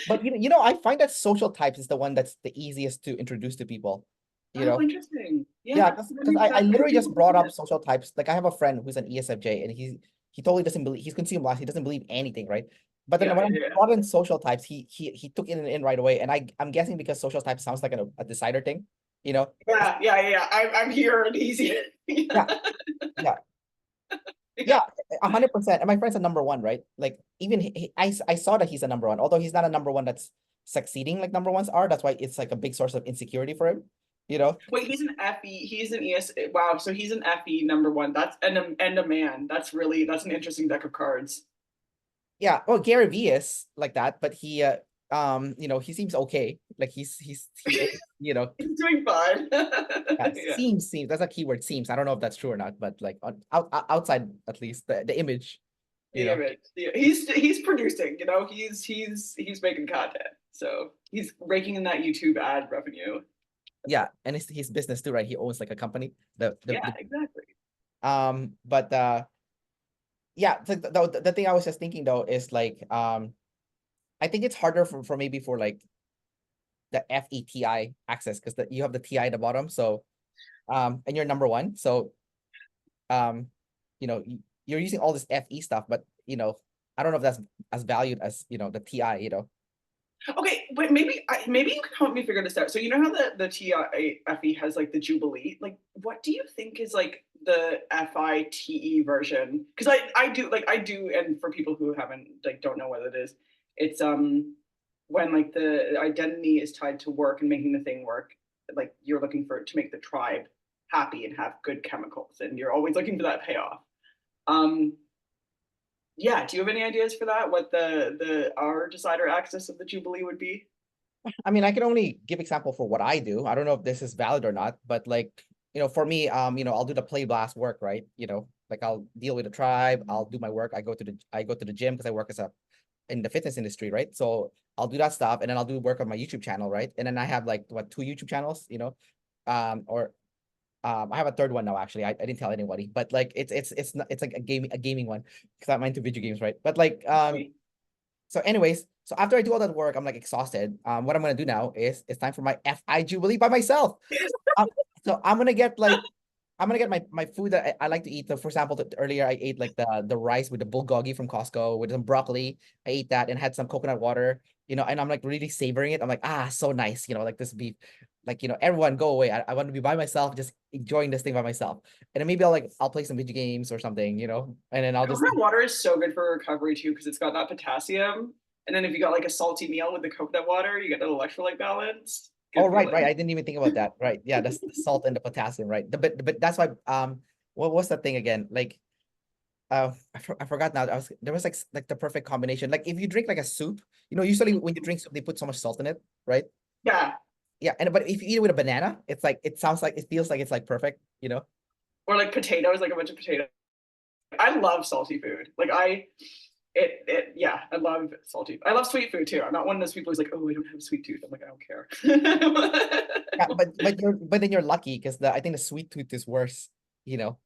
but I find that social types is the one that's the easiest to introduce to people. You Oh, know, interesting. Yeah, Yeah. because I That could literally be just one brought of up it. social types. Like I have a friend who's an ESFJ, and he totally doesn't believe, he's consumed last. He doesn't believe anything, right? But then Yeah, when I yeah, yeah. brought in social types, he took it in right away. And I'm guessing because social type sounds like a decider thing, you know? Yeah. I'm here and he's here. Yeah, yeah, Yeah. yeah, 100%. And my friend's a number one, right? Like even I saw that he's a number one, although he's not a number one that's succeeding like number ones are. That's why it's like a big source of insecurity for him, you know? Wait, he's an FE. He's an ES. Wow, so he's an FE number one. That's and a man. That's an interesting deck of cards. Yeah, well, Gary Vee is like that, but he seems okay. Like he is, He's doing fine. yeah, Yeah. seems that's a keyword, seems. I don't know if that's true or not, but like outside at least the image, you The know. image. He's producing. He's making content. So he's raking in that YouTube ad revenue. Yeah, and it's his business too, right? He owns like a company. Yeah, exactly. But yeah, the thing I was just thinking though is like I think it's harder for maybe for like the FETI access because you have the TI at the bottom. So and you're number one. So um you know you're using all this FE stuff, but I don't know if that's as valued as the TI, Okay, but maybe you can help me figure this out. So you know how the TIFE has like the Jubilee? Like, what do you think is like the FITE version? Because I do, and for people who haven't like don't know what it is, it's when like the identity is tied to work and making the thing work. Like you're looking for it to make the tribe happy and have good chemicals, and you're always looking for that payoff. Um, yeah, do you have any ideas for that? What the our decider axis of the Jubilee would be? I mean, I can only give example for what I do. I don't know if this is valid or not, but like, for me, I'll do the play blast work, right? Like I'll deal with the tribe, I'll do my work. I go to the gym because I work in the fitness industry, right? So I'll do that stuff and then I'll do work on my YouTube channel, right? And then I have like what, two YouTube channels, or I have a third one now actually. I didn't tell anybody, but like it's like a gaming one because I'm into video games, right? But like so anyways, so after I do all that work, I'm like exhausted. What I'm gonna do now is it's time for my FI Jubilee by myself. Um, so I'm gonna get my food that I like to eat. So for example, earlier I ate like the rice with the bulgogi from Costco with some broccoli. I ate that and had some coconut water, and I'm like really savoring it. I'm like, so nice, like this beef. Like, everyone go away. I want to be by myself, just enjoying this thing by myself. And then maybe I'll play some video games or something, and then I'll just Coconut water is so good for recovery too because it's got that potassium. And then if you got like a salty meal with the coconut water, you get that electrolyte balance. Oh, Good right. feeling. I didn't even think about that. Right. Yeah, that's the salt and the potassium, right? But that's why what was that thing again? Like I forgot now. There was like the perfect combination. Like if you drink like a soup, usually when you drink soup, they put so much salt in it, right? Yeah. Yeah, but if you eat it with a banana, it feels like it's like perfect. Or like potatoes, like a bunch of potatoes. I love salty food. Yeah, I love salty. I love sweet food too. I'm not one of those people who's like, oh, I don't have a sweet tooth. I'm like, I don't care. Yeah, but then you're lucky because I think the sweet tooth is worse, you know.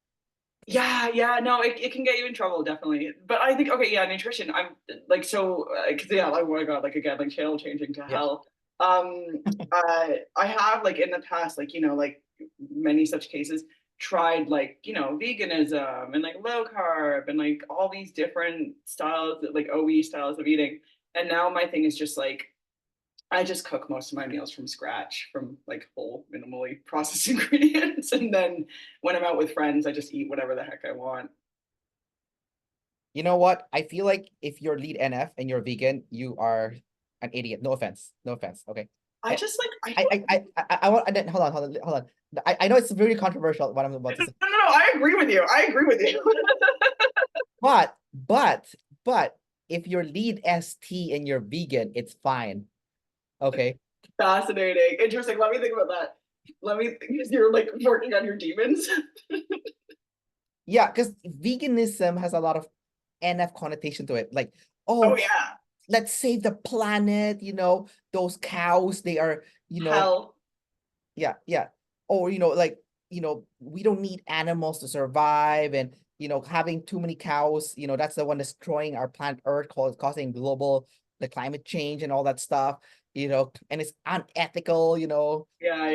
Yeah, no, it can get you in trouble, definitely. But I think, okay, yeah, nutrition. I'm like, so, because yeah, like, oh my God, like again, like channel changing to Yeah. hell. I have like in the past, like, like many such cases, tried like, veganism and like low carb and like all these different styles, like OE styles of eating. And now my thing is just like, I just cook most of my meals from scratch, from like whole, minimally processed ingredients. And then when I'm out with friends, I just eat whatever the heck I want. You know what? I feel like if you're lead NF and you're vegan, you are an idiot. No offense. No offense. Okay. I I just like, I I don't, I I want hold on. I know it's very controversial what I'm about to no, say, no, no, I agree with you. I agree with you. but if you're lead ST and you're vegan, it's fine. Okay. Fascinating. Interesting. Let me think about that. Because you're like working on your demons. Yeah, because veganism has a lot of NF connotation to it. Like, Oh, oh, yeah. let's save the planet, those cows, they are, Hell. yeah. Or, like, we don't need animals to survive. And, having too many cows, that's the one destroying our planet Earth, causing the climate change and all that stuff, and it's unethical. Yeah.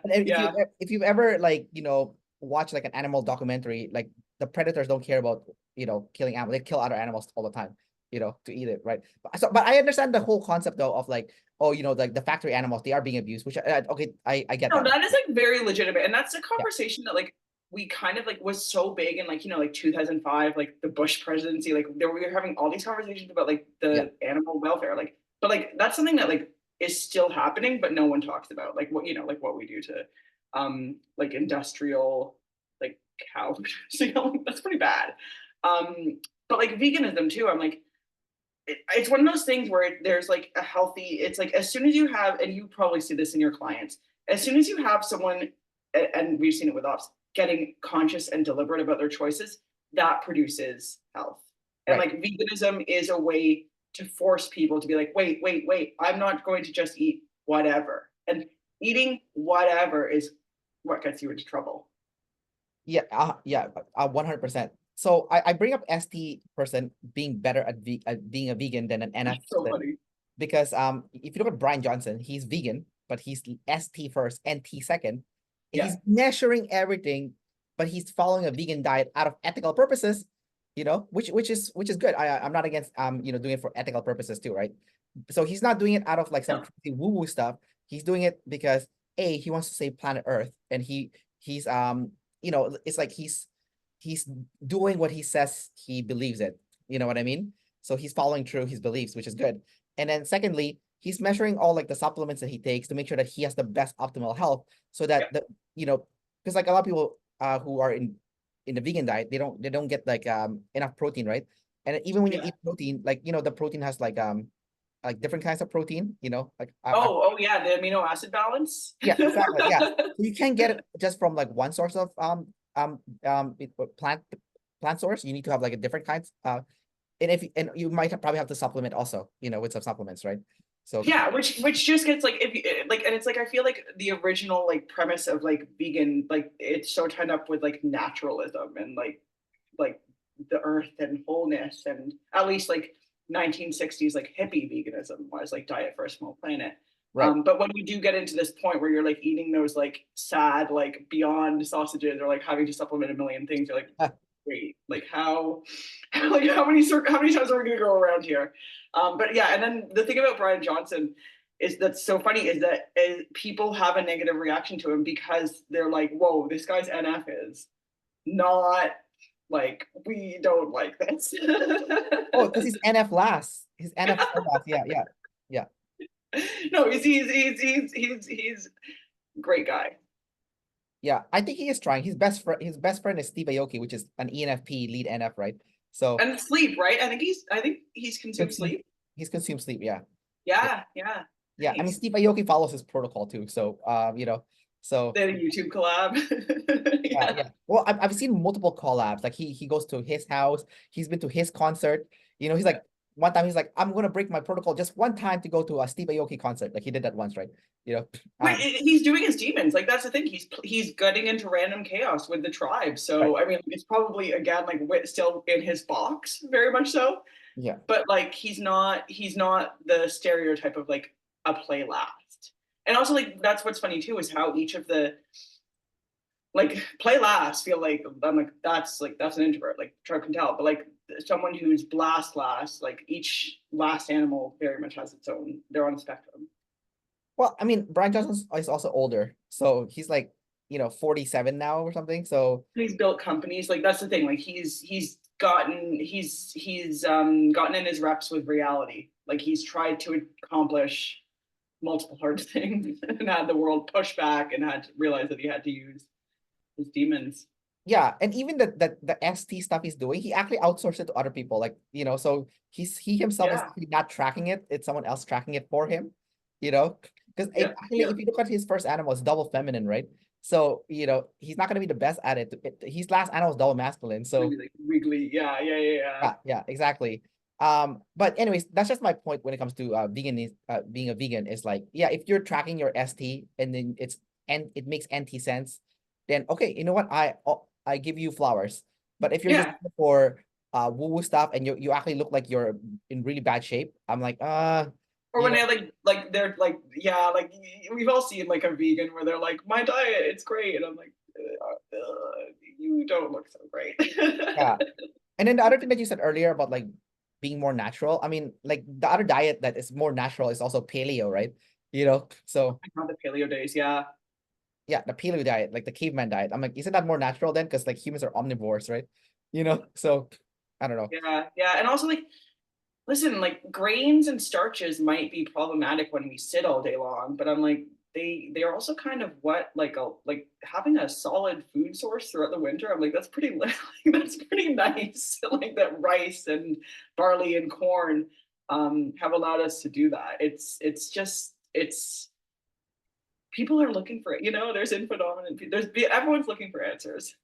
And if you Yeah. if you've ever like watch like an animal documentary, like the predators don't care about killing animals. They kill other animals all the time, to eat it, right? But I understand the whole concept though of like, oh, like the factory animals, they are being abused, which okay, I get No, that. that is like very legitimate. And that's a Yeah, conversation that like we kind of like was so big in like, like 2005, like the Bush presidency, like we were having all these conversations about like yeah. the animal welfare. Like, but like that's something that like is still happening, but no one talks about. Like what, like what we do to like industrial like cow producing. Like, that's pretty bad. But like veganism too, I'm like, it's one of those things where there's like a healthy, it's like as soon as you have, and you probably see this in your clients, as soon as you have someone, and we've seen it with ops, getting conscious and deliberate about their choices, that produces health. And Right. like veganism is a way to force people to be like, wait, I'm not going to just eat whatever. And eating whatever is what gets you into trouble. Yeah, 100%. So I bring up ST person being better at being a vegan than an NF So person funny. because if you look at Brian Johnson, he's vegan, but he's ST first, NT second. Yeah. He's measuring everything, but he's following a vegan diet out of ethical purposes, which is good. I'm not against doing it for ethical purposes too, right? So he's not doing it out of like some No. crazy woo-woo stuff. He's doing it because he wants to save planet Earth, and he's it's like he's doing what he says he believes in. You know what I mean? So he's following through his beliefs, which is good. And then secondly, he's measuring all like the supplements that he takes to make sure that he has the best optimal health, so Yeah. that because like a lot of people who are in the vegan diet, they don't get like enough protein, right? And even when you Yeah. eat protein, like the protein has like different kinds of protein, like Oh yeah, the amino acid balance. yeah, exactly. Yeah. So you can't get it just from like one source of plant source. You need to have like a different kinds. And you might probably have to supplement also, with some supplements, right? So Yeah, which just gets like, if you like, and it's like, I feel like the original like premise of like vegan, like it's so tied up with like naturalism and like the earth and wholeness, and at least like 1960s like hippie veganism was like diet for a small planet. right. But when you do get into this point where you're like eating those like sad like beyond sausages, or like having to supplement a million things, you're like, wait, like how like how many times are we gonna go around here? But yeah, and then the thing about Brian Johnson is that's so funny is that people have a negative reaction to him because they're like, whoa, this guy's NF is not like, we don't like this. Oh, because he's NF last. He's NF so last. Yeah, yeah, yeah. No, he's great guy. Yeah, I think he is trying. His best friend is Steve Aoki, which is an ENFP lead NF, right? So And sleep, right? I think he's consumed consume sleep. he's consumed sleep. Yeah, yeah, Yeah, yeah. I mean, nice. Steve Aoki follows his protocol too. So so They had a YouTube collab. yeah, Yeah. yeah. Well, I've seen multiple collabs. Like he goes to his house. He's been to his concert. He's Yeah. like one time he's like, I'm gonna break my protocol just one time to go to a Steve Aoki concert. Like he did that once, right? You know, Wait, um, he's doing his demons. Like that's the thing. He's getting into random chaos with the tribe. right. So I mean, it's probably again like still in his box, very much so. Yeah. But like he's not the stereotype of like a play last. And also like that's what's funny too is how each of the like play last feel like, I'm like that's an introvert, like Trout can tell, but like someone who's blast last, like each last animal very much has its own, they're on a spectrum. Well, I mean, Brian Johnson is also older, so he's like 47 now or something. So He's built companies, like that's the thing, like he's gotten in his reps with reality, like he's tried to accomplish multiple hard things and had the world push back and had to realize that he had to use his demons. yeah, and even the ST stuff he's doing, he actually outsourced it to other people. Like, so he himself is Yeah, actually not tracking it. It's someone else tracking it for him, you know? Because yeah, actually, yeah. if you look at his first animal, it's double feminine, right? So, he's not gonna be the best at it. His last animal is double masculine. So Maybe like wiggly, yeah. yeah, exactly. But anyways, that's just my point when it comes to being a vegan is like, yeah, if you're tracking your ST and then it makes NT sense, then okay, you know what? I give you flowers. But if you're just Yeah. for woo-woo stuff and you actually look like you're in really bad shape, I'm like, Or when they like they're like, yeah, like we've all seen like a vegan where they're like, my diet, it's great, and I'm like, you don't look so great. yeah. And then the other thing that you said earlier about like being more natural, I mean, like the other diet that is more natural is also paleo, right? So Not the paleo days, yeah. yeah, the paleo diet, like the caveman diet. I'm like, isn't that more natural then? Because like humans are omnivores, right? So I don't know. Yeah. And also like, listen, like grains and starches might be problematic when we sit all day long, but I'm like, they're also kind of what like having a solid food source throughout the winter. I'm like, that's pretty that's pretty nice. Like that rice and barley and corn have allowed us to do that. It's just it's people are looking for it. There's info dominant. There's everyone's looking for answers.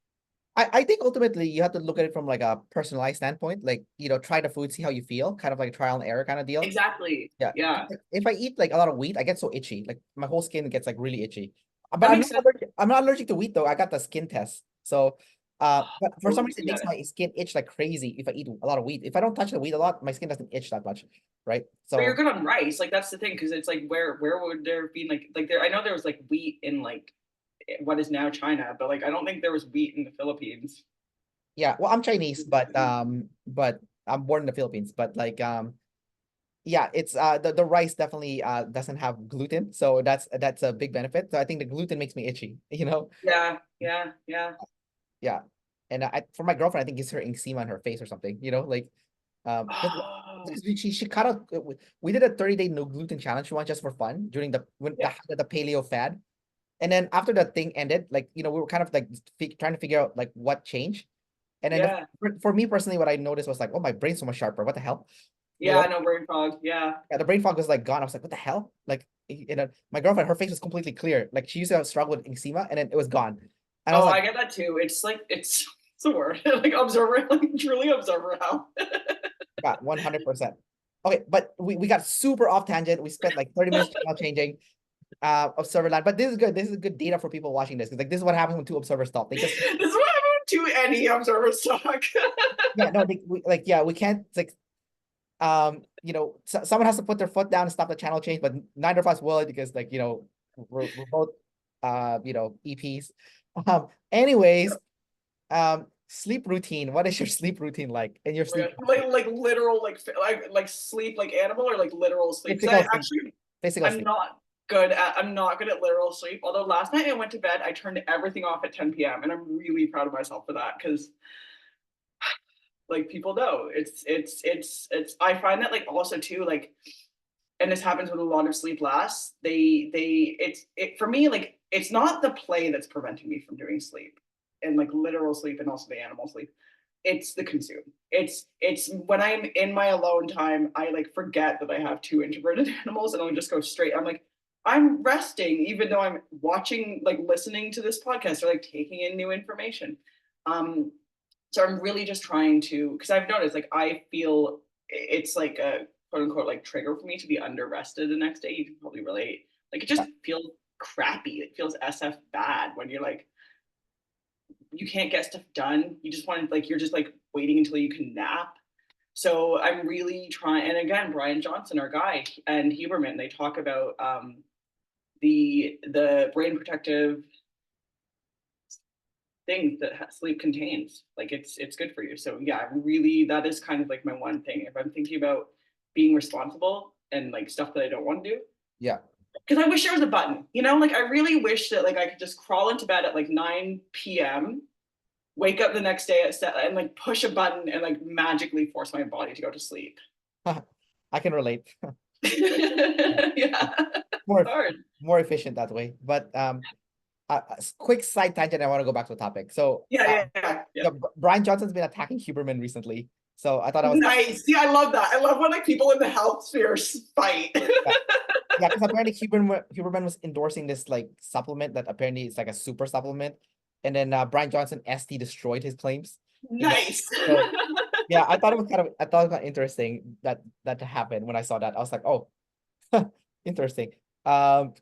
I think ultimately you have to look at it from like a personalized standpoint, like, try the food, see how you feel, kind of like a trial and error kind of deal. Exactly. Yeah. Yeah, If I eat like a lot of wheat, I get so itchy. Like my whole skin gets like really itchy. But that makes sense. I'm not allergic to wheat though. I got the skin test. So but for some Oh, reason it makes yeah. my skin itch like crazy if I eat a lot of wheat. If I don't touch the wheat a lot, my skin doesn't itch that much. Right. But you're So good on rice. Like that's the thing, because it's like where would there be like there? I know there was like wheat in like what is now China, but like I don't think there was wheat in the Philippines. yeah, well, I'm Chinese, but I'm born in the Philippines. But like yeah, it's the rice definitely doesn't have gluten, so that's a big benefit. So I think the gluten makes me itchy, Yeah, yeah, yeah. Yeah. And for my girlfriend, I think it's her eczema on her face or something, like because Oh, she cut out we did a 30-day no gluten challenge once just for fun during yeah, the paleo fad. And then after the thing ended, like, we were kind of like trying to figure out like what changed. And then yeah, for me personally, what I noticed was like, oh, my brain's so much sharper. What the hell? You yeah. know? No brain fog. Yeah. Yeah, the brain fog was like gone. I was like, what the hell? Like, my girlfriend, her face was completely clear. Like she used to struggle with eczema and then it was gone. And I was Oh, like, I get that too. It's like it's the word like observer, like truly observer how. yeah, 100%. Okay, but we got super off tangent. We spent like 30 minutes channel changing of server land. But this is good. This is good data for people watching this. Because like this is what happens when two observers talk. They just This is what happened to any observer talk. yeah, no, like yeah, we can't like someone has to put their foot down and stop the channel change, but neither of us will because like we're both EPs. Anyways, sleep routine. What is your sleep routine like and your Oh my sleep God. Like literal like sleep like animal or like literal sleep, because physical I sleep? actually Physical sleep. I'm not good at literal sleep. Although last night I went to bed, I turned everything off at 10 p.m. and I'm really proud of myself for that, because like people know it's I find that like also too like, and this happens with a lot of sleep lasts, they it for me, like it's not the play that's preventing me from doing sleep and like literal sleep and also the animal sleep. It's the consume. It's when I'm in my alone time, I like forget that I have two introverted animals and I'll just go straight. I'm like, I'm resting, even though I'm watching, like listening to this podcast or like taking in new information. Um, so I'm really just trying to, because I've noticed like I feel it's like a quote unquote like trigger for me to be under rested the next day. You can probably relate. Like it just feels crappy. It feels SF bad when you're like, you can't get stuff done. You just want to like, you're just like waiting until you can nap. So I'm really trying. And again, Brian Johnson, our guy, and Huberman, they talk about the brain protective things that sleep contains. Like it's good for you. So yeah, really, that is kind of like my one thing. If I'm thinking about being responsible and like stuff that I don't want to do, Yeah. because I wish there was a button, like I really wish that like I could just crawl into bed at like 9 p.m., wake up the next day at and like push a button and like magically force my body to go to sleep. I can relate. Yeah, it's More hard. more efficient that way. But quick side tangent. I want to go back to the topic. So Yeah, yeah, yeah. yeah, Brian Johnson's been attacking Huberman recently. So I thought that was Nice. See, I love that. I love when like people in the health sphere fight. yeah, yeah, because apparently Huberman was endorsing this like supplement that apparently it's like a super supplement, and then Brian Johnson ST destroyed his claims. Nice. So yeah, I thought it was kind of interesting that happened when I saw that. I was like, oh, interesting. Um,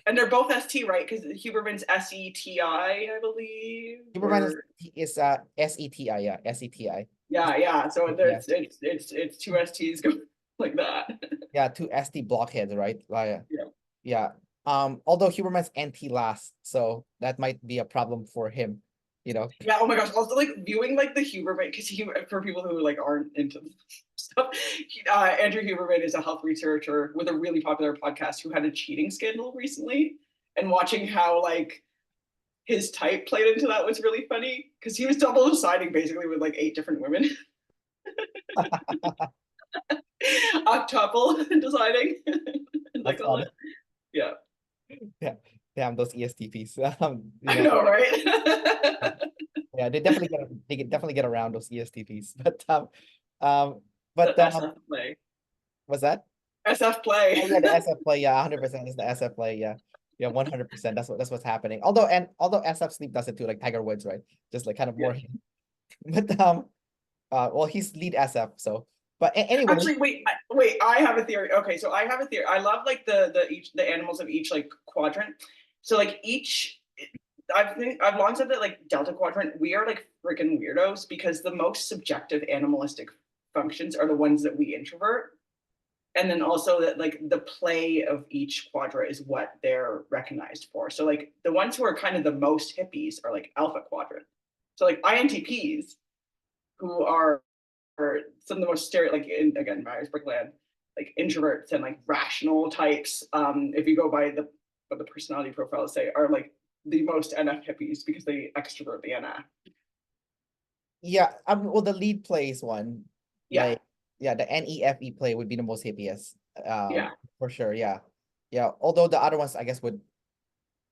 And they're both ST, right? Because Huberman's SETI, I believe. Huberman Or is SETI, yeah, SETI. yeah, yeah. So Yeah, it's two STs going like that. yeah, two ST blockheads, right? Yeah. Yeah. Although Huberman's anti-last, so that might be a problem for him, you know. Yeah, oh my gosh. Also like viewing like the Huberman, because he, for people who like aren't into stuff, Andrew Huberman is a health researcher with a really popular podcast who had a cheating scandal recently. And watching how like his type played into that was really funny, because he was double deciding basically with like 8 different women. Octuple deciding, as I That's call odd. it. Yeah. Yeah, damn those ESTPs. I know, right? Yeah, they can definitely get around those ESTPs. Um, The but SF play. what's that? SF play. Oh yeah, the SF play. Yeah, 100% is the SF play. Yeah. Yeah, 100%. That's what's happening. Although SF Sleep does it too, like Tiger Woods, right? Just like kind of Yeah. more. But well, he's lead SF, so. But anyway, Actually, wait. I have a theory. Okay, so I have a theory. I love like the animals of each like quadrant. So like each, I've long said that like Delta quadrant, we are like freaking weirdos because the most subjective animalistic functions are the ones that we introvert, and then also that like the play of each quadrant is what they're recognized for. So like the ones who are kind of the most hippies are like Alpha quadrant. So like INTPs who are some of the most like again Myers-Briggs land, like introverts and like rational types. If you go by what the personality profiles say, are like the most NF hippies because they extrovert the NF. yeah, well, the lead plays one, Yeah, like, yeah, the NEFE play would be the most happiest, yeah. for sure, yeah, yeah. Although the other ones, I guess, would,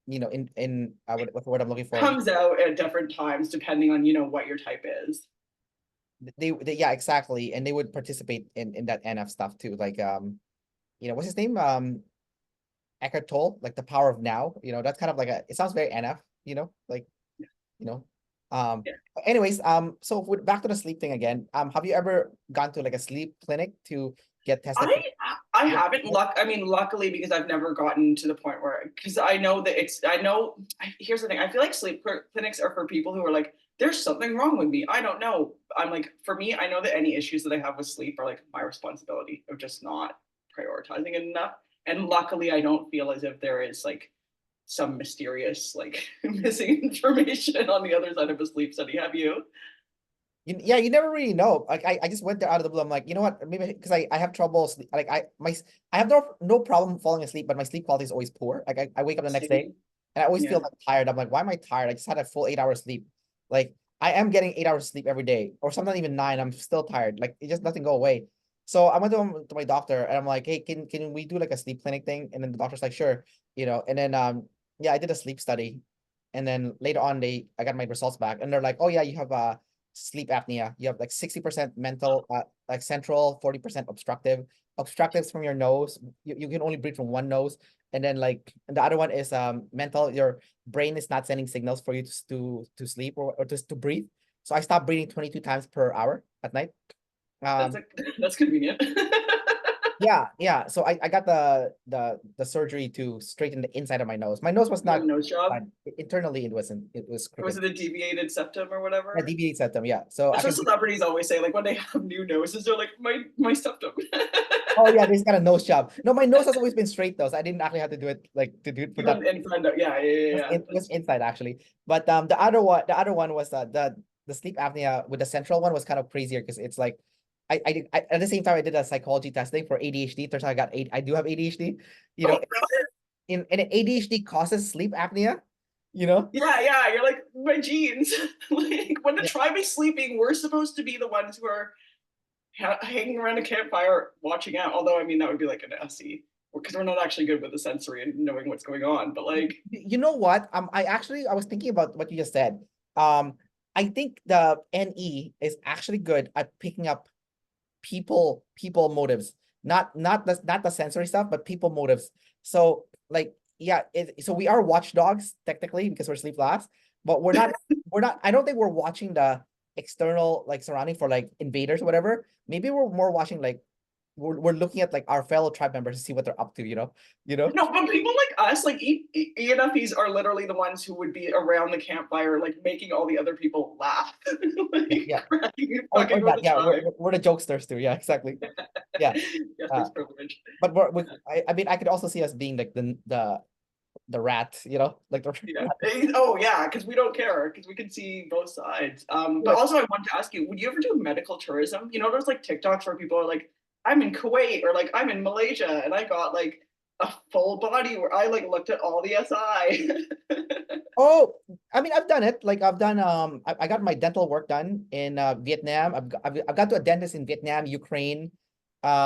in what's the word I'm looking for? Comes out at different times depending on what your type is. Yeah, exactly, and they would participate in that NF stuff too, like, what's his name? Eckhart Tolle, like the power of now. That's kind of like it sounds very NF, like, you know. Yeah. Anyways, so back to the sleep thing again. Have you ever gone to like a sleep clinic to get tested I for? I Yeah. haven't I mean, luckily because I've never gotten to the point where because I know that here's the thing. I feel like sleep clinics are for people who are like, there's something wrong with me. I don't know. I'm like, for me, I know that any issues that I have with sleep are like my responsibility of just not prioritizing it enough. And luckily, I don't feel as if there is like some mysterious like missing information on the other side of a sleep study. Have you? Yeah, you never really know. Like I just went there out of the blue. I'm like, you know what? Maybe because I have trouble sleep. Like I have no problem falling asleep, but my sleep quality is always poor. Like I wake up the next day Same. and I always feel Yeah. like tired. I'm like, why am I tired? I just had a full 8 hours sleep. Like I am getting 8 hours sleep every day, or sometimes even nine. I'm still tired. Like it just doesn't go away. So I went to my doctor and I'm like, hey, can we do like a sleep clinic thing? And then the doctor's like, sure, And then yeah, I did a sleep study, and then later on I got my results back, and they're like, oh yeah, you have sleep apnea. You have like 60% mental, like central, 40% obstructive. Obstructives from your nose. You can only breathe from one nose. And then like and the other one is mental. Your brain is not sending signals for you to sleep or just to breathe. So I stopped breathing 22 times per hour at night. That's Um, a, that's convenient. yeah, yeah. So I got the surgery to straighten the inside of my nose. My nose was You got a not nose job? internally, it was Was crooked. it a deviated septum or A whatever? DBA septum, yeah. So I That's what can. celebrities always say. Like when they have new noses, they're like, my septum. Oh yeah, this got a nose job. No, my nose has always been straight though, so I didn't actually have to do it like to do it for You that. went inside out. Yeah, yeah, yeah, yeah. It was That's inside actually. But the other one was the sleep apnea with the central one was kind of crazier because it's like at the same time I did a psychology testing for ADHD. Turns out I do have ADHD. You know, oh, and ADHD causes sleep apnea. You know. yeah, yeah. You're like my genes. Like when the Yeah. tribe is sleeping, we're supposed to be the ones who are hanging around a campfire watching out. Although I mean that would be like an SE because we're not actually good with the sensory and knowing what's going on. But like, You know what? I was thinking about what you just said. Um, I think the NE is actually good at picking up people motives, not the sensory stuff, but people motives. So like, yeah, so we are watchdogs technically because we're sleep last, but we're not. I don't think we're watching the external like surrounding for like invaders or whatever. Maybe we're more watching like we're looking at like our fellow tribe members to see what they're up to. no, but people like us, like ENFPs, are literally the ones who would be around the campfire, like making all the other people laugh, Yeah, like yeah. cracking, Or fucking with that, the yeah, tribe. we're the jokesters too. Yeah, exactly. Yeah. Yeah, Uh, there's privilege. but I mean, I could also see us being like the rat, like the Yeah. Oh yeah, because we don't care because we can see both sides. But like, also I wanted to ask you, would you ever do medical tourism? You know, there's like TikToks where people are like, I'm in Kuwait or like I'm in Malaysia and I got like a full body where I like looked at all the SI. oh, I mean, I've done it. Like I've done I got my dental work done in Vietnam. I've got to a dentist in Vietnam, Ukraine,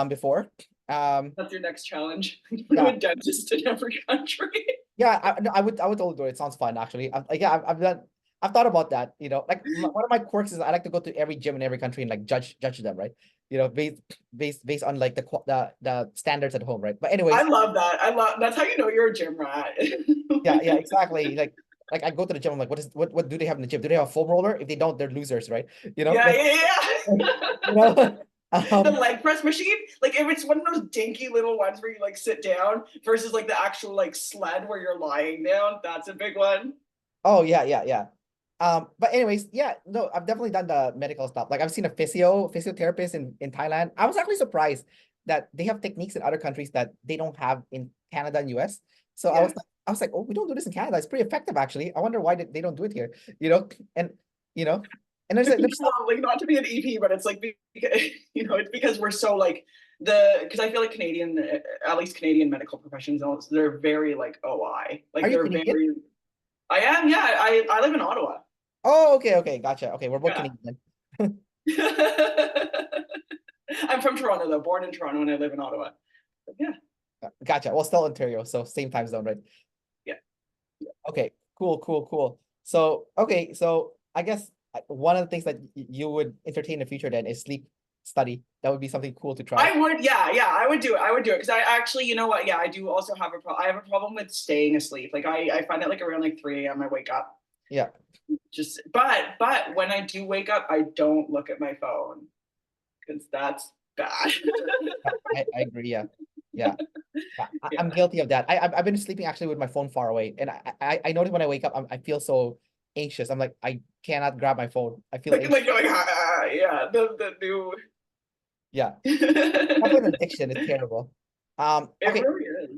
before. Um, That's your next challenge. Go to yeah, a dentist in every country. yeah. No, I would totally do it. It sounds fun actually. Like, yeah, I've done. I've thought about that, you know, like one of my quirks is I like to go to every gym in every country and like judge them, right? You know, based on like the standards at home, right? But I anyways, love that. I love that's how you know you're a gym rat. yeah, exactly. Like I go to the gym, I'm like, what do they have in the gym? Do they have a foam roller? If they don't, they're losers, right? You know, Yeah, that's yeah, you yeah. know, The um, leg press machine, like if it's one of those dinky little ones where you like sit down versus like the actual like sled where you're lying down, that's a big one. oh yeah. But anyways, yeah, no, I've definitely done the medical stuff. Like I've seen a physiotherapist in Thailand. I was actually surprised that they have techniques in other countries that they don't have in Canada and US. So Yeah. I was like, oh, we don't do this in Canada. It's pretty effective actually. I wonder why they don't do it here, you know? And you know, and there's stuff. Well, like not to be an EP, but it's like because, it's because we're so like because I feel like Canadian, at least Canadian medical professions, they're very like OI, Are like you they're Canadian? very. I am, yeah. I live in Ottawa. Oh, okay, gotcha. Okay, we're both Yeah. Canadian. I'm from Toronto though, born in Toronto, and I live in Ottawa. But yeah, Gotcha. Well, still Ontario, so same time zone, right? yeah. Okay, cool. So, okay, so I guess one of the things that you would entertain in the future then is sleep study. That would be something cool to try. I would, yeah, I would do it. I would do it because I actually, you know what? Yeah, I do also have a problem. I have a problem with staying asleep. Like I find it like around like 3 a.m. I wake up. Yeah, Just, but when I do wake up, I don't look at my phone because that's bad. I agree. Yeah. I'm Yeah. guilty of that. I've been sleeping actually with my phone far away, and I notice when I wake up, I feel so anxious. I'm like, I cannot grab my phone. I feel anxious. Like going, yeah, the new. Yeah, that's an It addiction. It's terrible. Okay, really is.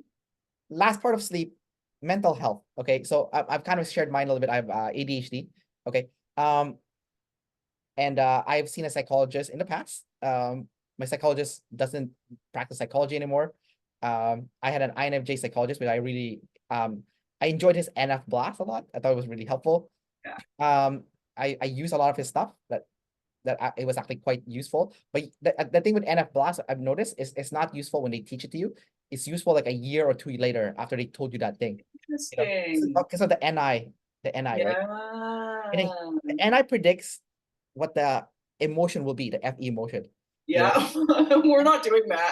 last part of sleep, mental health. Okay, so I've kind of shared mine a little bit. I have ADHD. Okay, um, and I've seen a psychologist in the past. My psychologist doesn't practice psychology anymore. I had an INFJ psychologist, but I enjoyed his NF blast a lot. I thought it was really helpful. Yeah. I use a lot of his stuff it was actually quite useful. But the thing with NF blast I've noticed is it's not useful when they teach it to you. It's useful like a year or two later after they told you that thing. You know, Interesting. because of the NI, right? And then Yeah. the NI predicts what the emotion will be, the FE emotion. You know, Yeah. We're not doing yeah.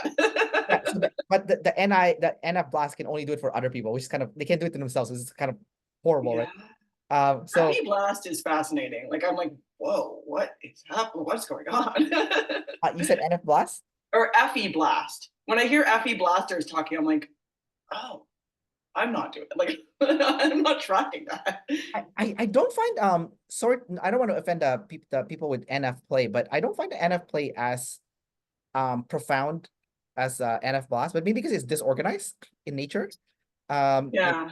that. But the NF blast can only do it for other people, which is kind of they can't do it to themselves. It's kind of horrible, right? Yeah. So Happy Blast is fascinating. Like I'm like, whoa, what is happening? What's going on? you said NF blast. Or Effie Blast. When I hear Effie Blasters talking, I'm like, oh, I'm not doing it. Like I'm not trying that. I don't find sort I don't want to offend the people with NF play, but I don't find the NF play as profound as NF blast, but maybe because it's disorganized in nature. You Yeah.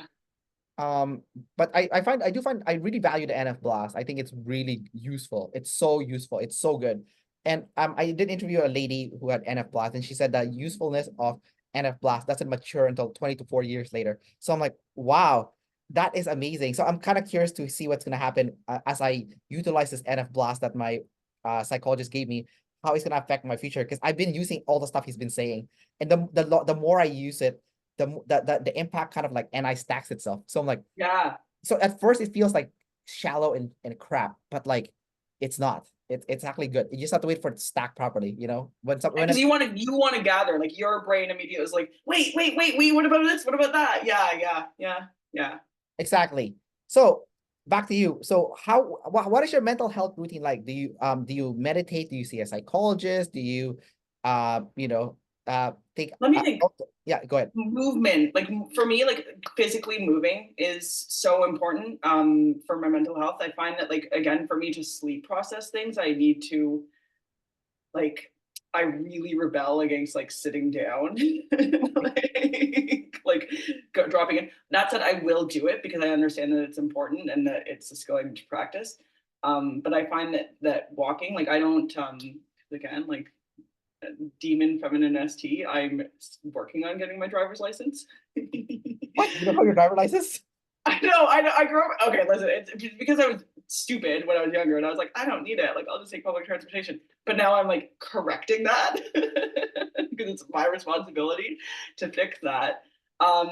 Um, but I do find I really value the NF Blast. I think it's really useful. It's so useful. It's so good. And I did interview a lady who had NF Blast, and she said the usefulness of NF Blast doesn't mature until 20 to 40 years later. So I'm like, wow, that is amazing. So I'm kind of curious to see what's gonna happen as I utilize this NF Blast that my psychologist gave me, how it's gonna affect my future. Because I've been using all the stuff he's been saying, and the more I use it, the impact kind of like NI stacks itself. So I'm like, Yeah. so at first it feels like shallow and crap, but like it's not. It's actually good. You just have to wait for it to stack properly, you know? When Because you want to gather, like your brain immediately is like, wait, what about this? What about that? Yeah. exactly. So back to you. So what is your mental health routine like? Do you meditate? Do you see a psychologist? Do you you know take Let me think. yeah, go ahead. Movement, like for me, like physically moving is so important for my mental health. I find that like again for me to sleep process things, I need to like I really rebel against like sitting down like dropping in. That said, I will do it because I understand that it's important and that it's a skill I need to practice. But I find that walking, like I don't again like demon feminine ST. I'm working on getting my driver's license. What? You don't have your driver license? I know. I grew up. Okay, listen. It's because I was stupid when I was younger, and I was like, I don't need it. Like, I'll just take public transportation. But now I'm like correcting that because it's my responsibility to fix that.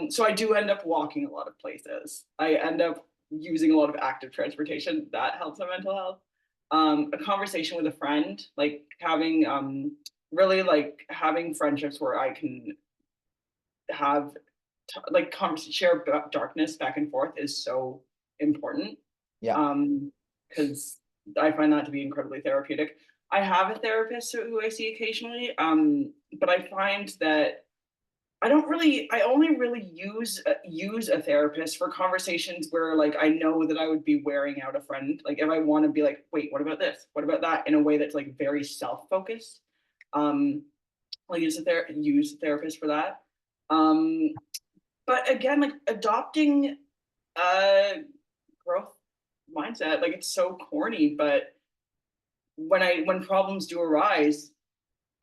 So I do end up walking a lot of places. I end up using a lot of active transportation, that helps my mental health. A conversation with a friend, like having really like having friendships where I can have like share darkness back and forth is so important. Yeah. Because I find that to be incredibly therapeutic. I have a therapist who I see occasionally, but I find that I only really use a therapist for conversations where like I know that I would be wearing out a friend. Like if I want to be like, wait, what about this? What about that? In a way that's like very self-focused. Um, I'll use a therapist for that. Um, but again, like adopting a growth mindset, like it's so corny, but when problems do arise,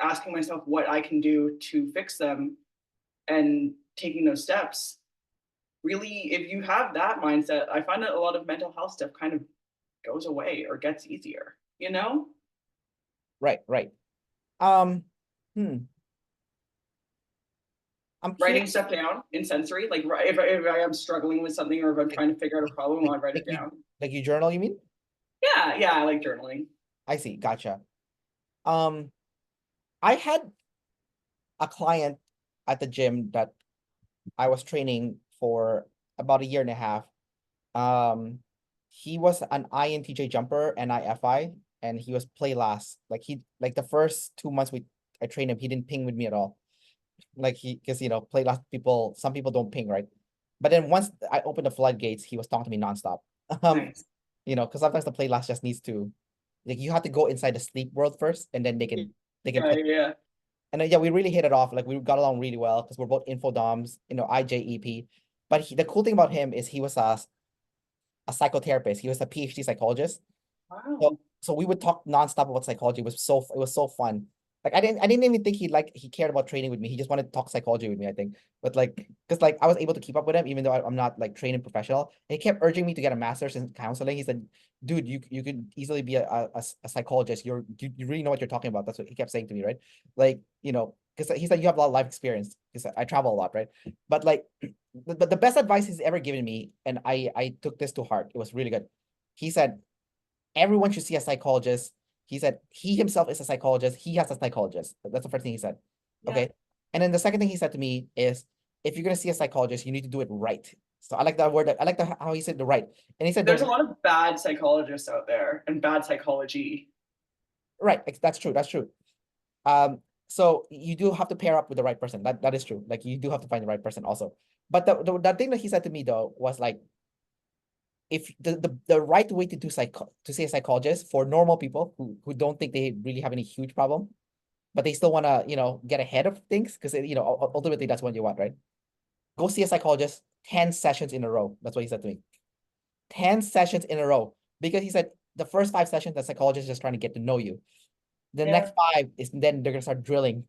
asking myself what I can do to fix them and taking those steps, really, if you have that mindset, I find that a lot of mental health stuff kind of goes away or gets easier, you know? Right, right. Um, hmm. I'm Writing curious. stuff down in sensory, like if I am struggling with something or if I'm Like, trying to figure out a problem, I'll write like it down. you journal, you mean? Yeah, yeah, I like journaling. I see, gotcha. Um, I had a client at the gym that I was training for about a year and a half. Um, he was an INTJ jumper and IFI, and he was play last. Like the first 2 months I trained him, he didn't ping with me at all. Like because play last people, some people don't ping, right? But then once I opened the floodgates, he was talking to me nonstop. Um, Nice. because sometimes the play last just needs to, like, you have to go inside the sleep world first, and then they can Yeah, put. yeah, And then, yeah, we really hit it off. Like we got along really well because we're both infodoms, IJEP. But the cool thing about him is he was a psychotherapist. He was a PhD psychologist. So wow. so we would talk nonstop about psychology. It was so fun. Like I didn't even think he cared about training with me. He just wanted to talk psychology with me, I think. But like, because like I was able to keep up with him, even though I'm not like trained and professional. And he kept urging me to get a master's in counseling. He said, "Dude, you could easily be a psychologist. You really know what you're talking about." That's what he kept saying to me, right? Like, because he said you have a lot of life experience. Because I travel a lot, right? But like, the best advice he's ever given me, and I took this to heart. It was really good. He said everyone should see a psychologist. He said he himself is a psychologist. He has a psychologist. That's the first thing he said. Yeah. Okay. And then the second thing he said to me is, if you're gonna see a psychologist, you need to do it right. So I like that word. I like how he said the right. And he said There's a the lot of bad psychologists out there and bad psychology. right. That's true. That's true. Um, so you do have to pair up with the right person. That is true. Like you do have to find the right person also. But the thing that he said to me though was like, if the right way to see a psychologist for normal people who don't think they really have any huge problem, but they still want to, get ahead of things because, ultimately that's what you want, right? Go see a psychologist 10 sessions in a row. That's what he said to me. 10 sessions in a row. Because he said the first 5 sessions, the psychologist is just trying to get to know you. The Yeah. next 5 is then they're gonna start drilling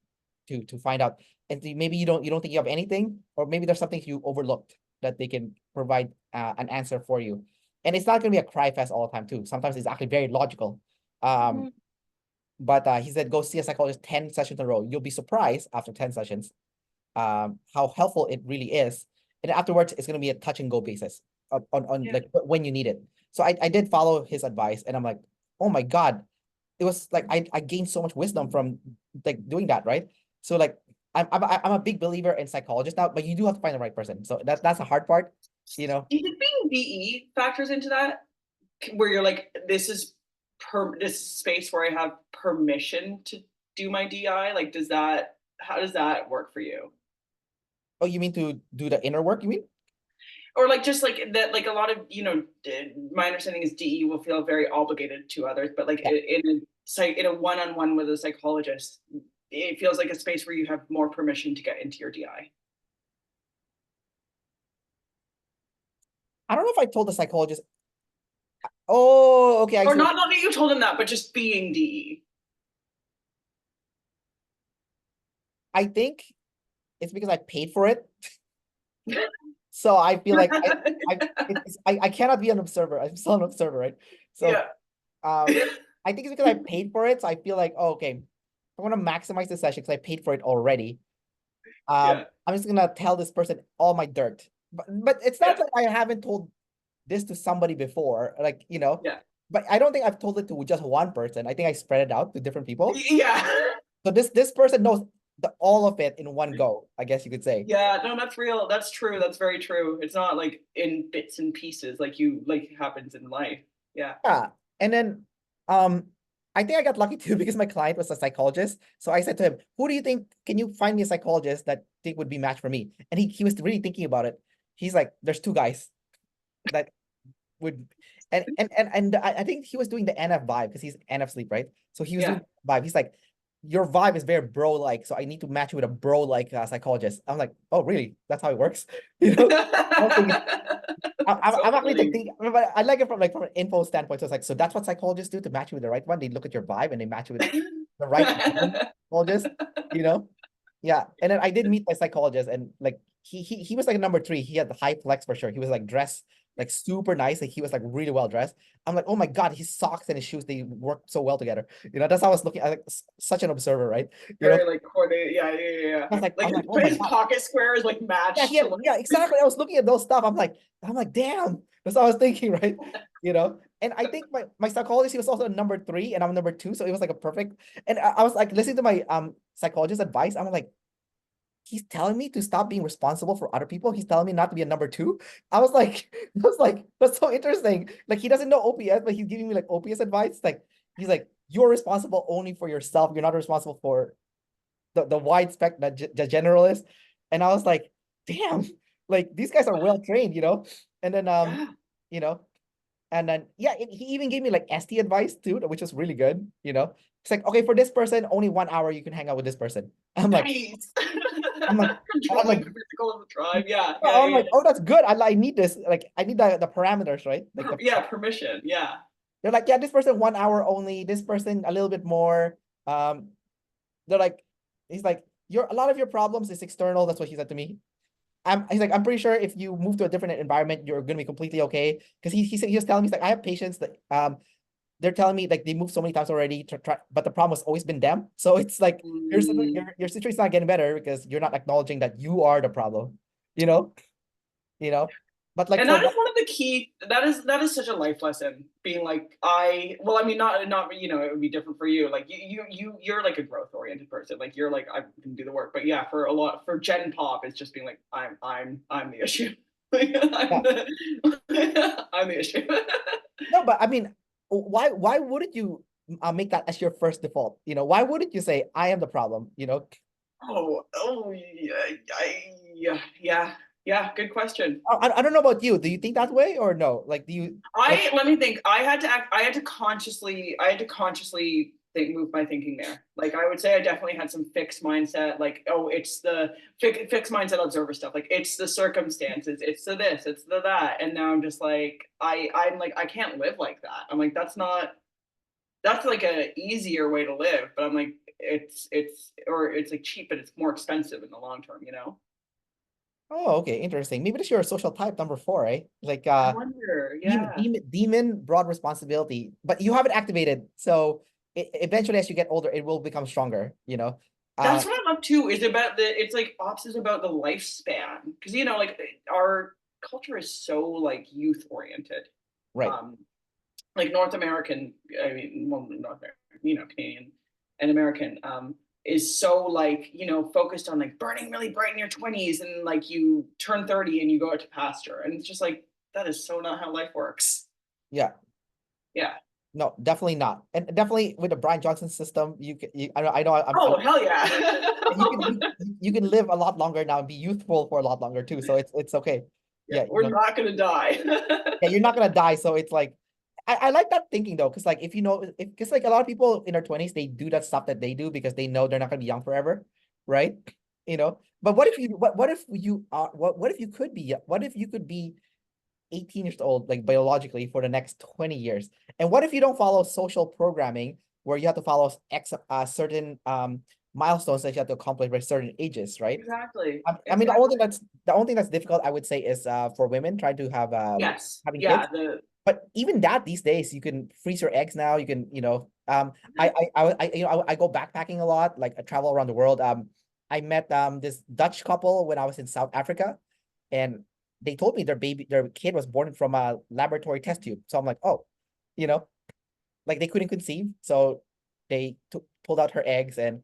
to find out. And maybe you don't think you have anything, or maybe there's something you overlooked that they can provide an answer for you. And it's not gonna be a cry fest all the time, too. Sometimes it's actually very logical. Um, Mhm. but he said go see a psychologist 10 sessions in a row. You'll be surprised after 10 sessions how helpful it really is. And afterwards, it's going to be a touch and go basis on Yeah. like when you need it. So I did follow his advice, and I'm like, oh my God, it was like I gained so much wisdom from like doing that, right? So like I'm a big believer in psychologists now, but you do have to find the right person. So that's the hard part, you know. Do you think being BE factors into that? Where you're like, this space where I have permission to do my DI? Like, how does that work for you? Oh, you mean to do the inner work, you mean? Or like just like that, like a lot of, my understanding is DE will feel very obligated to others, but like Yeah. in a one-on-one with a psychologist, it feels like a space where you have more permission to get into your DI. I don't know if I told the psychologist. Oh, okay, I Or see what not that you told him that, but just being DE. I think it's because I paid for it. So I feel like I cannot be an observer. I'm still an observer, right? So Yeah. um I think it's because I paid for it. So I feel like, oh, okay, I want to maximize the session because I paid for it already. Yeah. I'm just gonna tell this person all my dirt. But it's Yeah. not that I haven't told. this to somebody before, like, Yeah. but I don't think I've told it to just one person. I think I spread it out to different people. Yeah. So this person knows all of it in one go, I guess you could say. Yeah, no, that's real. That's true. That's very true. It's not like in bits and pieces like happens in life. Yeah. Yeah. And then um I think I got lucky too because my client was a psychologist. So I said to him, who do you think, can you find me a psychologist that think would be matched for me? And he was really thinking about it. He's like, there's two guys that would, and I think he was doing the NF vibe because he's NF sleep, right? So he was Yeah. doing vibe. He's like, your vibe is very bro-like, so I need to match you with a bro-like psychologist. I'm like, oh, really? That's how it works, you know? I was thinking, So I'm actually funny. thinking, but I like it from an info standpoint. So it's like, so that's what psychologists do to match you with the right one. They look at your vibe and they match you with the right one psychologist, you know? Yeah. And then I did meet my psychologist, and like he was like a number three. He had the high flex for sure. He was like dressed like super nice. Like he was like really well dressed. I'm like, oh my God, his socks and his shoes, they work so well together. That's how I was looking. I like such an observer, right? Very like coordinated. Yeah, yeah, yeah, yeah. Like I'm like, oh my his God. pocket squares like Yeah, matched to like yeah, exactly. I was looking at those stuff. I'm like, damn. That's what I was thinking, right? And I think my psychologist, he was also a number three, and I'm number two, so it was like a perfect. And I was like listening to my psychologist advice. I'm like, he's telling me to stop being responsible for other people. He's telling me not to be a number two. I was like, that's so interesting. Like he doesn't know OPS, but he's giving me like OPS advice. Like he's like, you're responsible only for yourself. You're not responsible for the wide spec, the generalist. And I was like, damn, like these guys are well trained. And then yeah. you know, and then yeah, he even gave me like ST advice too, which was really good. It's like, okay, for this person, only 1 hour you can hang out with this person. Nice. I'm like, I'm Controlling like, the physical of the tribe. Yeah, yeah, oh, I'm yeah, like, oh, that's good. I need this. Like, I need the parameters, right? Like yeah. Permission. Yeah. they're like, yeah, this person 1 hour only, this person a little bit more. Um, they're like, he's like, a lot of your problems is external. That's what he said to me. He's like, I'm pretty sure if you move to a different environment, you're gonna be completely okay. Because he said, he was telling me, he's like, I have patients that they're telling me like they moved so many times already to try, but the problem has always been them. So it's like your situation's not getting better because you're not acknowledging that you are the problem, you know, you know. But like And for that is one of the key. That is such a life lesson. Being like, well, I mean, not it would be different for you. Like you're like a growth oriented person. Like you're like I can do the work. But yeah, for Gen Pop, it's just being like I'm the issue. I'm yeah. I'm the issue. No, but I mean, why wouldn't you make that as your first default? Why wouldn't you say I am the problem? Oh yeah, yeah. Good question. I don't know about you. Do you think that way or no? Like, do you like? Let me think. I had to consciously move my thinking there. Like I would say I definitely had some fixed mindset, like, oh, it's the fixed mindset observer stuff. Like it's the circumstances, it's the this, it's the that. And now I'm just like, I'm like, I can't live like that. I'm like, that's like a easier way to live. But I'm like, it's like cheap, but it's more expensive in the long term. Oh, okay, interesting. Maybe this is your social type number four, right? Like I wonder, yeah. demon broad responsibility, but you have it activated. So eventually, as you get older, it will become stronger. Uh, That's what I'm up to. Is about it's like ops is about the lifespan because like our culture is so like youth oriented. right. Um, like North American, I mean, well, North American, Canadian and American, is so like focused on like burning really bright in your 20s and like you turn 30 and you go out to pasture and it's just like that is so not how life works. Yeah. Yeah. No, definitely not. And definitely with the Brian Johnson system, I know Oh hell yeah. you can live a lot longer now and be youthful for a lot longer too. So it's okay. Yeah, Yeah, we're not gonna die. yeah, you're not gonna die. So it's like I like that thinking though, because like if because like a lot of people in their 20s, they do that stuff that they do because they know they're not gonna be young forever, right? But what if you are what if you could be what if you could be 18 years old, like biologically, for the next 20 years? And what if you don't follow social programming where you have to follow certain milestones that you have to accomplish by certain ages, right? Exactly. I mean, Exactly. the only thing that's difficult, I would say, is for women trying to have Yes. having kids. Yeah. The But even that these days, you can freeze your eggs now. You can, I go backpacking a lot. Like I travel around the world. I met this Dutch couple when I was in South Africa, and they told me their kid was born from a laboratory test tube. So I'm like, oh, you know, like they couldn't conceive, so they pulled out her eggs, and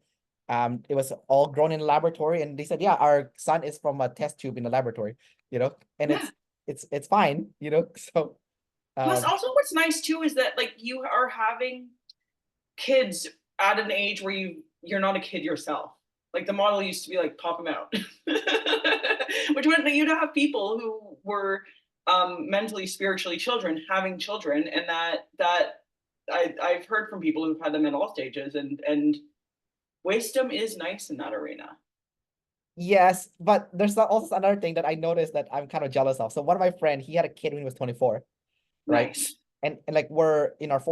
it was all grown in a laboratory. And they said, yeah, our son is from a test tube in the laboratory, and Yeah. it's fine, So Plus, um, also what's nice too is that like you are having kids at an age where you're not a kid yourself. Like the model used to be like pop them out, which meant that you'd have people who were mentally, spiritually children having children, and I've heard from people who've had them at all stages, and wisdom is nice in that arena. yes, but there's also another thing that I noticed that I'm kind of jealous of. So one of my friend, he had a kid when he was 24, right? Nice. And like we're in our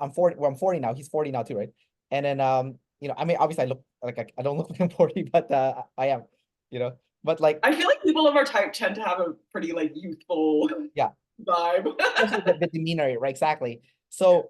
I'm 40 now. He's 40 now too, right? And then I mean, obviously I look like I don't look like I'm 40, but I am, you know. But like, I feel like people of our type tend to have a pretty like youthful yeah, vibe. especially the demeanor, right? Exactly. So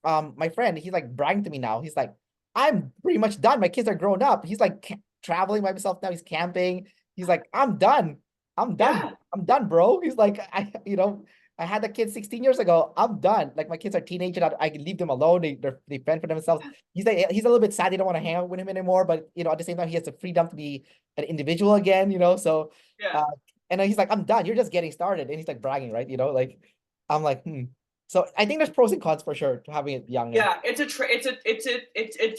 my friend, he's like bragging to me now. He's like, I'm pretty much done. My kids are grown up. He's like traveling by himself now. He's camping. He's like, I'm done. I'm done. Yeah, I'm done, bro. He's like, I had the kids 16 years ago. I'm done. Like my kids are teenagers. I can leave them alone. They fend for themselves. He's like, he's a little bit sad. They don't want to hang out with him anymore. But at the same time, he has the freedom to be an individual again. So, yeah. uh, and then he's like, I'm done. You're just getting started. And he's like bragging, right? Like I'm like, hmm. So I think there's pros and cons for sure to having it young. And Yeah, it's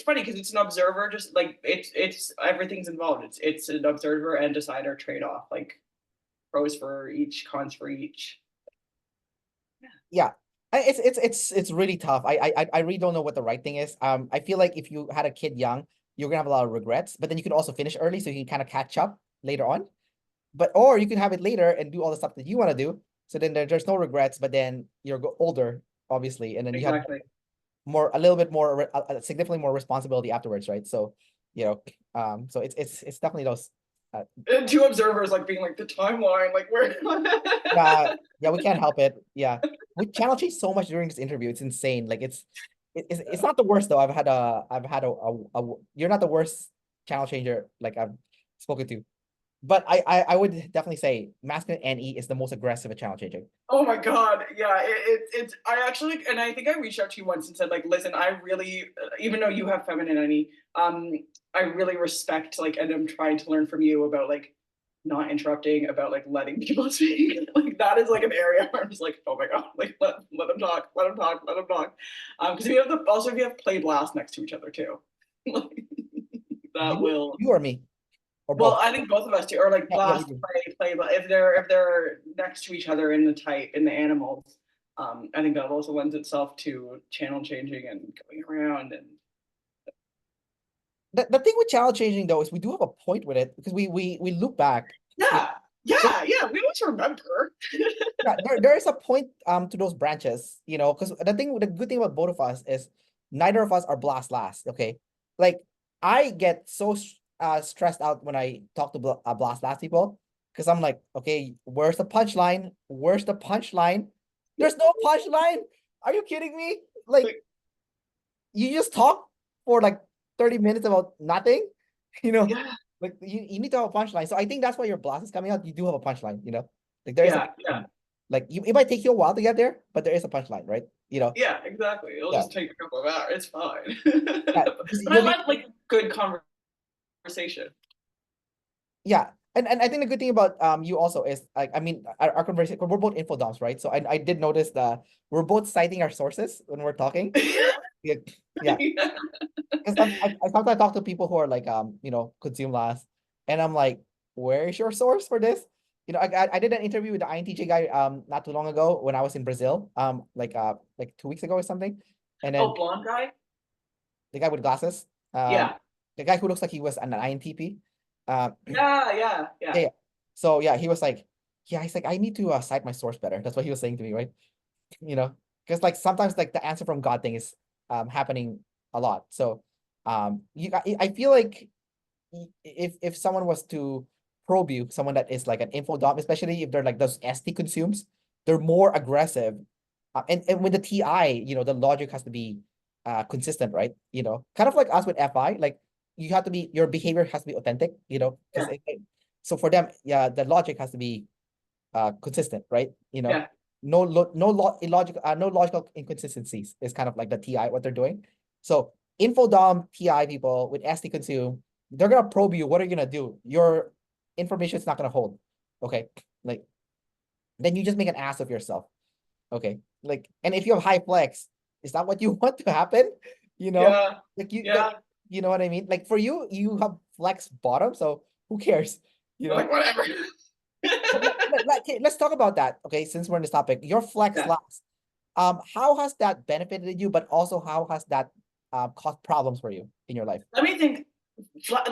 funny because it's an observer, just like it's everything's involved. It's an observer and decider trade off, like pros for each, cons for each. yeah, it's really tough. I really don't know what the right thing is. I feel like if you had a kid young, you're gonna have a lot of regrets, but then you can also finish early so you can kind of catch up later on. Or you can have it later and do all the stuff that you want to do. So then there's no regrets, but then you're older, obviously, and then you have Exactly. a little bit more, significantly more responsibility afterwards, right? So, so it's definitely those. Uh, And two observers like being like the timeline, like where. yeah, yeah, we can't help it. Yeah, we channel change so much during this interview. It's insane. Like it's not the worst though. I've had a you're not the worst channel changer like I've spoken to. But I would definitely say masculine NE is the most aggressive at channel changing. Oh my God. Yeah. It's, I actually, and I think I reached out to you once and said, like, listen, I really, even though you have femininity, I really respect, like, and I'm trying to learn from you about, like, not interrupting, about, like, letting people speak. Like, that is, like, an area where I'm just like, oh my God, like, let them talk, let them talk, let them talk. Because we have also, if you have play blast next to each other too, like, that You will. you or me or Well, both. I think both of us do, or like Yeah, yeah, we blast do. play. But if they're next to each other in the type in the animals, I think that also lends itself to channel changing and going around. And The thing with channel changing though is we do have a point with it because we look back. You yeah, know, yeah, we always remember. yeah, there is a point to those branches, because the good thing about both of us is neither of us are blast last. Okay, like I get so stressed out when I talk to blast last people because I'm like, okay, where's the punchline? Where's the punchline? There's no punchline. Are you kidding me? Like Like, you just talk for like 30 minutes about nothing, you know. yeah, Like you need to have a punchline. So I think that's why your blast is coming out. You do have a punchline, Like there is a yeah, yeah, like it might take you a while to get there, but there is a punchline, right? yeah, exactly. It'll Yeah, just take a couple of hours. It's fine. yeah, because But I you'll be love like good conversation. yeah. And I think the good thing about you also is like I mean our conversation we're both info dumps, right? So I did notice that we're both citing our sources when we're talking. Yeah, yeah. Yeah. Because I sometimes talk to people who are like consume last, and I'm like, where is your source for this? I did an interview with the INTJ guy not too long ago when I was in Brazil like 2 weeks ago or something, and Oh, then blonde guy. the guy with glasses Yeah, the guy who looks like he was an INTP yeah, yeah, yeah, yeah. yeah. So yeah, he was like, yeah, he's like, I need to cite my source better. That's what he was saying to me, right? Because like sometimes like the answer from God thing is happening a lot. So I feel like if someone was to probe you, someone that is like an info dump, especially if they're like those ST consumes, they're more aggressive. And with the TI, the logic has to be consistent, right? Kind of like us with FI, like you have to be your behavior has to be authentic, because Yeah. so for them, yeah, the logic has to be consistent, right? Yeah. No logical inconsistencies is kind of like the TI what they're doing. So infodom TI people with SD consume, they're gonna probe you. What are you gonna do? Your information is not gonna hold. Okay, like then you just make an ass of yourself. Okay, like, and if you have high flex, is that what you want to happen? You know, Yeah. like you Yeah. like, you know what I mean? Like for you, you have flex bottom, so who cares? You Like know. whatever. Okay, let's talk about that. Okay, since we're in this topic, your flex Yeah. last. How has that benefited you, but also how has that caused problems for you in your life? Let me think.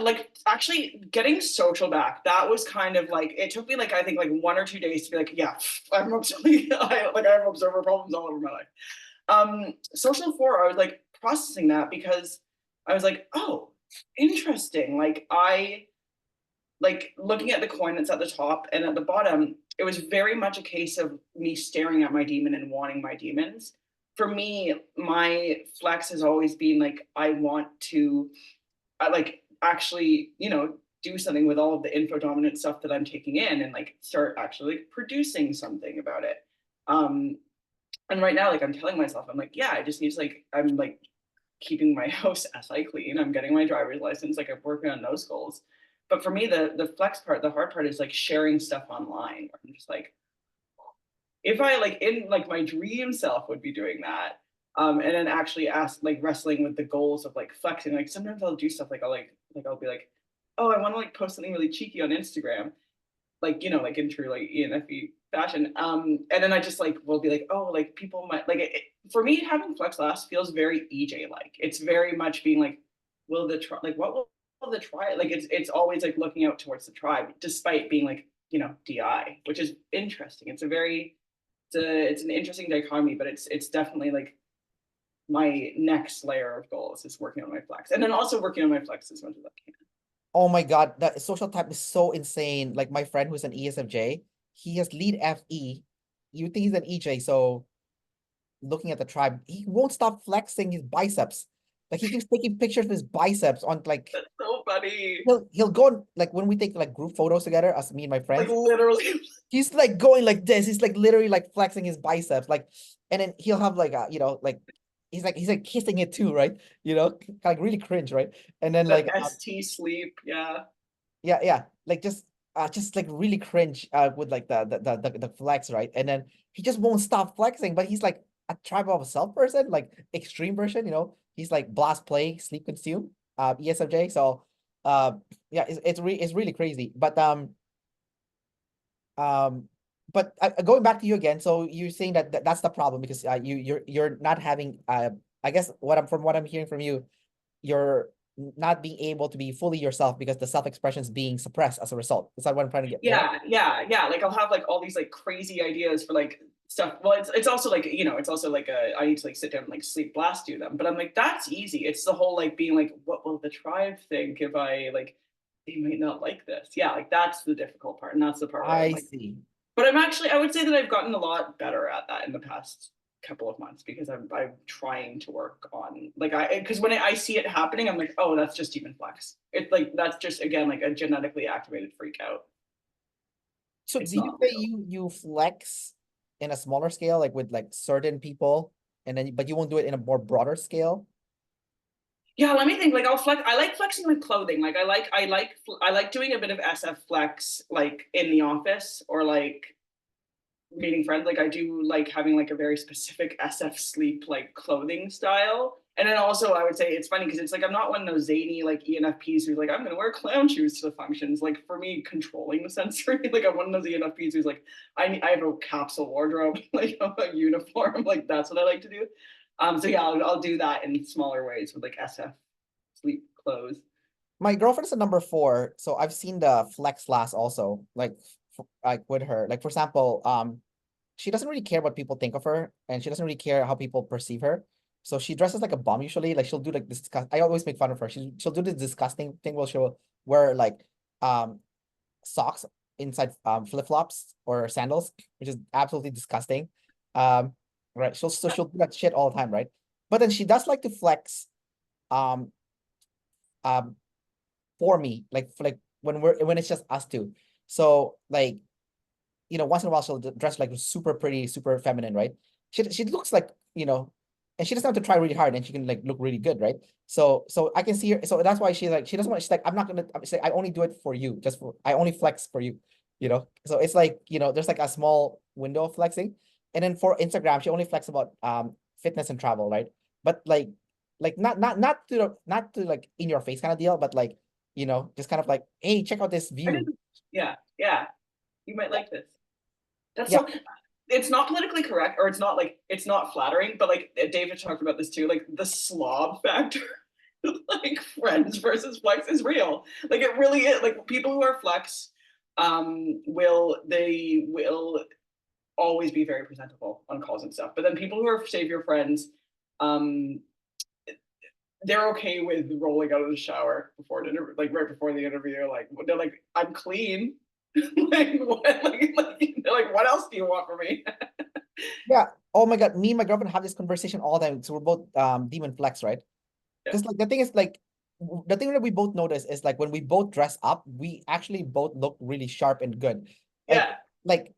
Like actually getting social back, that was kind of like, it took me like I think like 1 or 2 days to be like, yeah, I'm observing, I have observer problems all over my life. Social 4, I was like processing that because I was like, oh, interesting. Like I like looking at the coin that's at the top and at the bottom, it was very much a case of me staring at my demon and wanting my demons. For me, my flex has always been like, I want to like actually, do something with all of the info dominant stuff that I'm taking in and like start actually like, producing something about it. Um, and right now, like I'm telling myself, I'm like, yeah, I just need to like, I'm like keeping my house SI clean. I'm getting my driver's license. Like I'm working on those goals. But for me, the flex part, the hard part is like sharing stuff online. I'm just like, if I like in like my dream self would be doing that. And then actually ask like wrestling with the goals of like flexing. Like sometimes I'll do stuff like I'll be like, oh, I want to like post something really cheeky on Instagram, like like in true like ENFP fashion. And then I just like will be like, oh, like people might like for me having flex last feels very EJ like. It's very much being like, will the try like what will the try like it's always like looking out towards the tribe, despite being like, DI, which is interesting. It's an interesting dichotomy, but it's definitely like my next layer of goals is working on my flex, and then also working on my flex as much as I can. Oh my God, that social type is so insane. Like my friend who's an ESFJ, he has lead FE. You think he's an EJ, so looking at the tribe, he won't stop flexing his biceps. Like he keeps taking pictures of his biceps on like That's so funny. he'll go on, like when we take like group photos together, us me and my Like friends, literally. he's like going like this. He's like literally like flexing his biceps, like, and then he'll have like like he's like kissing it too, right? Like really cringe, right? And then The like ST sleep, yeah. yeah, like just like really cringe with like the flex, right? And then he just won't stop flexing, but he's like a tribe of a self person, like extreme version, he's like blast play, sleep consume, ESFJ. So yeah, it's really crazy. Um but going back to you again, so you're saying that's the problem because you're not having I guess from what I'm hearing from you, you're not being able to be fully yourself because the self-expression is being suppressed as a result. Is that what I'm trying to get there? Yeah. Like I'll have like all these like crazy ideas for like stuff. Well, it's also like, it's also like I need to like sit down and like sleep blast do them. But I'm like, that's easy. It's the whole like being like, what will the tribe think if I like they might not like this? Yeah, like that's the difficult part. And that's the part where I'm I like, see. but I would say that I've gotten a lot better at that in the past couple of months because I'm trying to work on like because when I see it happening, I'm like, oh, that's just even flex. It's like that's just again like a genetically activated freak out. So It's do you not say real. you flex in a smaller scale, like with like certain people, and then but you won't do it in a more broader scale? Yeah, let me think. Like I'll flex. I like flexing with clothing. Like I like doing a bit of SF flex like in the office or like meeting friends. Like I do like having like a very specific SF sleep like clothing style. And then also I would say it's funny because it's like I'm not one of those zany like ENFPs who's like I'm gonna wear clown shoes to the functions. Like for me, controlling the sensory, like I'm one of those ENFPs who's like I have a capsule wardrobe, like a uniform, like that's what I like to do. So yeah, I'll do that in smaller ways with like SF sleep clothes. My girlfriend's a number 4, so I've seen the flex last also, like with her. Like for example, she doesn't really care what people think of her, and she doesn't really care how people perceive her. So she dresses like a bum usually. Like she'll do like this. I always make fun of her. She'll do this disgusting thing where she'll wear like um socks inside flip-flops or sandals, which is absolutely disgusting. Um, right. She'll do that shit all the time, right? But then she does like to flex um um for me, like when it's just us two. So like you know, once in a while she'll dress like super pretty, super feminine, right? She looks like, you know, and she doesn't have to try really hard and she can like look really good, right? So I can see her. So that's why she's like, she doesn't want, she's like, I'm not gonna, she's like, I only do it for you, just for, I only flex for you, you know? So it's like, you know, there's like a small window of flexing. And then for Instagram, she only flex about fitness and travel, right? But like not to like in your face kind of deal, but like, you know, just kind of like, hey, check out this I view. didn't, yeah, yeah. You might like this. That's Yeah, so, it's not politically correct, or it's not like, it's not flattering, but like David talked about this too, like the slob factor, like friends versus flex is real. Like it really is. Like people who are flex, they will always be very presentable on calls and stuff. But then people who are save your friends, um, they're okay with rolling out of the shower before an interview, like right before the interview. They're like, I'm clean. Like what? They're like, what else do you want from me? yeah. Oh my God, me and my girlfriend have this conversation all the time. So we're both demon flex, right? Yeah, Because like the thing is like the thing that we both notice is like when we both dress up, we actually both look really sharp and good. Like yeah, like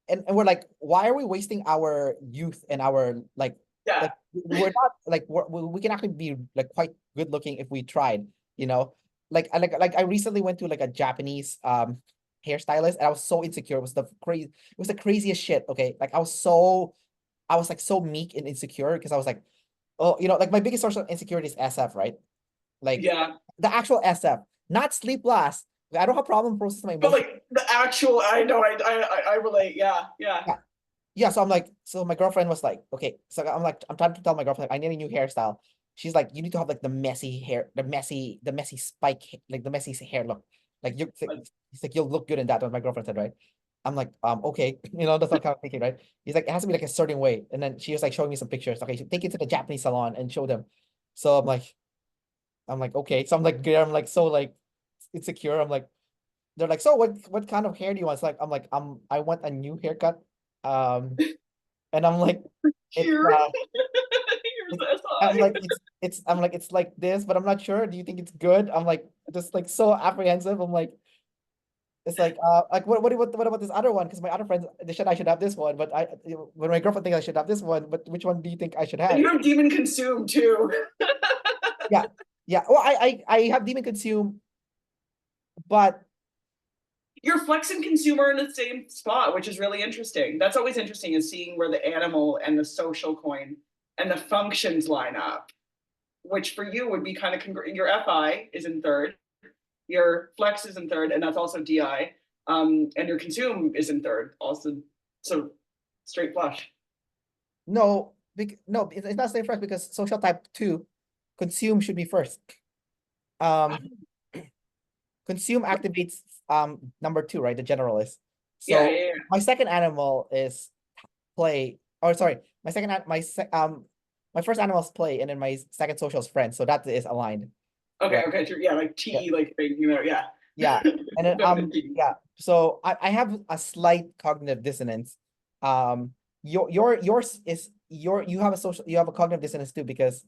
and we're like, why are we wasting our youth and our yeah. like we're not like we can actually be like quite good looking if we tried, you know? Like I recently went to like a Japanese hairstylist and I was so insecure. It was the craziest shit. Okay. Like I was like so meek and insecure because I was like, oh, you know, like my biggest source of insecurity is SF, right? Like Yeah. the actual SF, not sleep last. I don't have problem processing my But emotions. like the actual, I know, I relate. Yeah, yeah. Yeah. Yeah, so I'm like, so my girlfriend was like, okay, so I'm like, I'm trying to tell my girlfriend, like, I need a new hairstyle. She's like, you need to have like the messy hair, the messy spike, like the messy hair look. Like you, he's like, you'll look good in that. What my girlfriend said, right? I'm like, okay, you know, that's what I'm kind of thinking, right? He's like, it has to be like a certain way. And then she was like showing me some pictures. Okay, so take it to the Japanese salon and show them. So I'm like, okay. So I'm like, so like insecure. I'm like, they're like, so what kind of hair do you want? It's like, I want a new haircut. Um, and I'm like, it's Here, here's it, the I'm SI. like I'm like it's like this, but I'm not sure. Do you think it's good? I'm like just like so apprehensive. I'm like it's like what about this other one? Because my other friends they said I should have this one, but I when my girlfriend thinks I should have this one, but which one do you think I should And have? you have demon consume too. Yeah, yeah. Well, I have demon consume, but Your flex and consumer in the same spot, which is really interesting. That's always interesting, is seeing where the animal and the social coin and the functions line up, which for you would be kind of your FI is in third, your flex is in third, and that's also DI. And your consume is in third, also. So straight flush. no, no, it's not safe for us because social type two, consume should be first. Um, consume activates number two, right? The generalist. Yeah, So yeah, my second animal is play. Or sorry, my second my first animal is play, and then my second social is friend. So that is aligned, yeah. Okay, right? okay, true. Yeah, like Yeah, T, like yeah. yeah. And then Feminine T. yeah. So I have a slight cognitive dissonance. Yours is you have a social you have a cognitive dissonance too because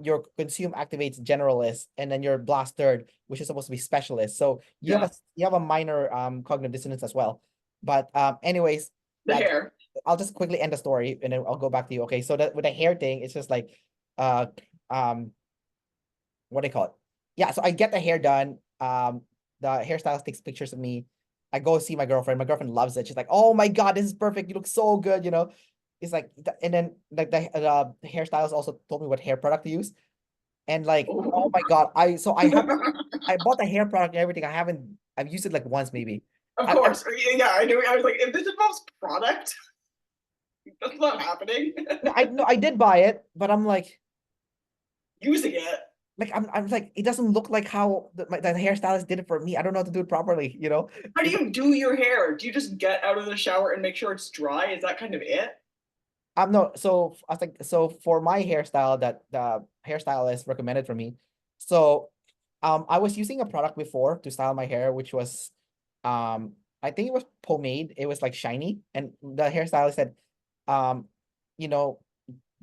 your consume activates generalist and then your blast third, which is supposed to be specialist. So Yeah, you have a minor cognitive dissonance as well. But anyways, the uh, hair. I'll just quickly end the story and then I'll go back to you. Okay, so that with the hair thing, it's just like uh um what do you call it? Yeah, so I get the hair done. The hairstylist takes pictures of me. I go see my girlfriend. My girlfriend loves it. She's like, "Oh my God, this is perfect. You look so good." You know, it's like, and then like the hairstylist also told me what hair product to use. And like, oh Oh. my God, I bought the hair product and everything. I've used it like once maybe. Of I course. Yeah, I knew. I was like, if this involves product, that's not happening. no, I did buy it, but I'm Using it. I'm like, it doesn't look like how the hairstylist did it for me. I don't know how to do it properly. You know, How do it's you do your hair? Do you just get out of the shower and make sure it's dry? Is that kind of it? No, so I was like, so for my hairstyle that the hairstylist recommended for me, so I was using a product before to style my hair, which was I think it was pomade. It was like shiny, and the hairstylist said, um, you know,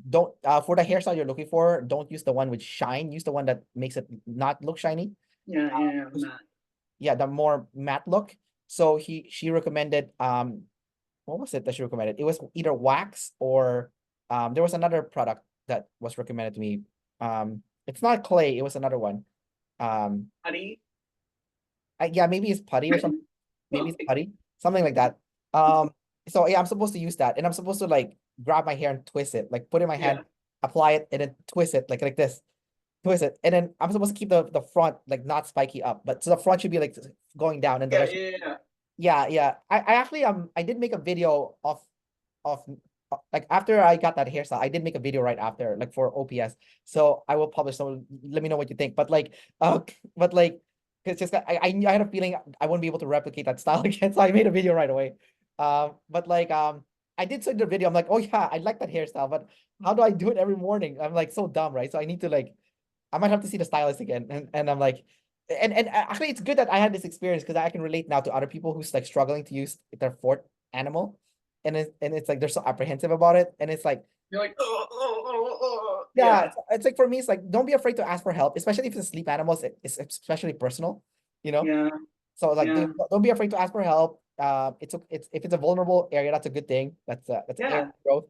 don't for the hairstyle you're looking for, don't use the one with shine. Use the one that makes it not look shiny. Yeah, yeah, Uh, yeah. yeah, the more matte look. So she recommended what was it that she recommended? It was either wax or there was another product that was recommended to me. It's not clay, it was another one. Um, Honey. yeah, maybe it's putty or something. Maybe it's putty, something like that. Um, so yeah, I'm supposed to use that, and I'm supposed to like grab my hair and twist it, like put it in my hand, Yeah. apply it, and then twist it like this, twist it, and then I'm supposed to keep the front like not spiky up, but so the front should be like going down, and the Yeah. rest. Yeah. Yeah. Yeah, yeah. I actually I did make a video of like after I got that hairstyle, I did make a video right after, like for OPS. So I will publish. So let me know what you think. But like, but like, it's just that I had a feeling I wouldn't be able to replicate that style again. So I made a video right away. But like I did send the video. I'm like, oh yeah, I like that hairstyle, but how do I do it every morning? I'm like so dumb, right? So I need to like I might have to see the stylist again. And I'm like, and actually it's good that I had this experience because I can relate now to other people who's like struggling to use their fourth animal. And it's like they're so apprehensive about it. And it's like, You're like, oh. yeah, Yeah. it's like for me, it's like don't be afraid to ask for help, especially if it's sleep animals, it's especially personal, you know? Yeah. So like Yeah. don't be afraid to ask for help. It's if it's a vulnerable area, that's a good thing. That's an area Yeah. of growth.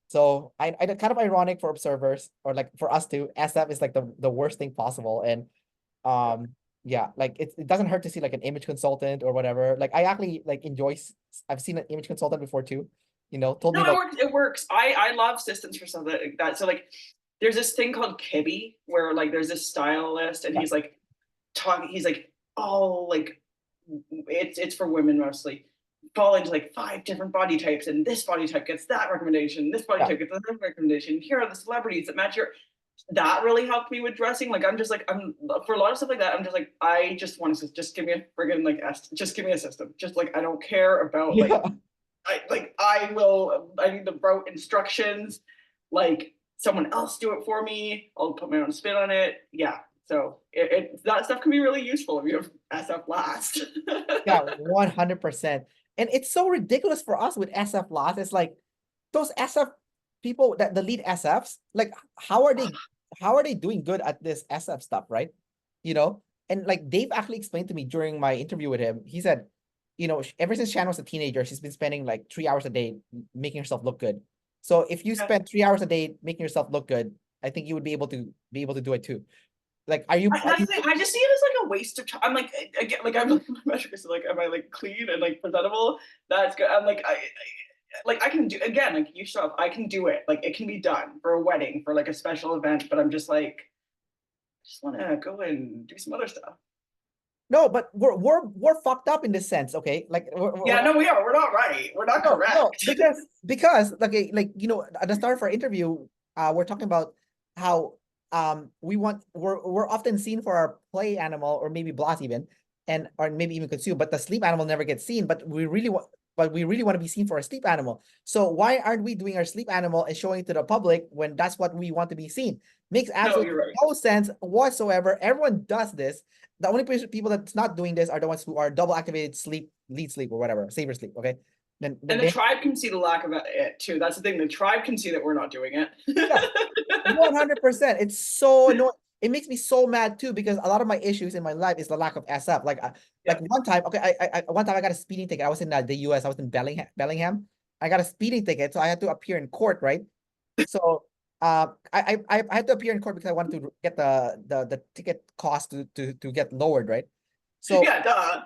So I kind of ironic for observers or like for us to SF is like the worst thing possible. And yeah, like it doesn't hurt to see like an image consultant or whatever. Like I actually like I've seen an image consultant before too, told me No, it like works. It works. I love systems for something like that. So like, there's this thing called Kibby where like there's this stylist and yeah, he's like talking. He's like, oh, like it's for women mostly. Fall into like 5 different body types, and this body type gets that recommendation. This body yeah, type gets that recommendation. Here are the celebrities that match your. That really helped me with dressing. Like I'm just like I'm for a lot of stuff like that. I'm just like I just want to just give me a friggin' like just give me a system. Just like I don't care about like yeah. I need the route instructions. Like someone else do it for me. I'll put my own spin on it. Yeah. So that stuff can be really useful if you have SF last. Yeah, 100%. And it's so ridiculous for us with SF loss. It's like those SF people that the lead SFs, like how are they doing good at this SF stuff, right? You know? And like Dave actually explained to me during my interview with him, he said, ever since Shannon was a teenager, she's been spending like 3 hours a day making herself look good. So if you Yeah. spend 3 hours a day making yourself look good, I think you would be able to do it too. Like, That's the thing. I just see it as like a waste of time. I'm like, again, like I'm like my metric is like, am I like clean and like presentable? That's good. I'm like, like I can do again, like you show up, I can do it. Like it can be done for a wedding, for like a special event. But I'm just like, I just want to go and do some other stuff. no, but we're fucked up in this sense, okay? Like Yeah, no, we are. We're not right. We're not no, no, correct. because like at the start of our interview, we're talking about how we're often seen for our play animal or maybe blast even, and or maybe even consume, but the sleep animal never gets seen. But we really want to be seen for our sleep animal. So why aren't we doing our sleep animal and showing it to the public when that's what we want to be seen? Makes No, absolutely you're right. no sense whatsoever. Everyone does this. The only people that's not doing this are the ones who are double activated sleep, lead sleep, or whatever, saver sleep. Okay, then And the they tribe can see the lack of it too. That's the thing. The tribe can see that we're not doing it. yeah, 100%. It's so annoying. It makes me so mad too because a lot of my issues in my life is the lack of SF. Like Yeah. one time, okay, one time I got a speeding ticket. I was in the US. I was in Bellingham. I got a speeding ticket, so I had to appear in court, right? So I had to appear in court because I wanted to get the ticket cost to get lowered, right? So Yeah, duh.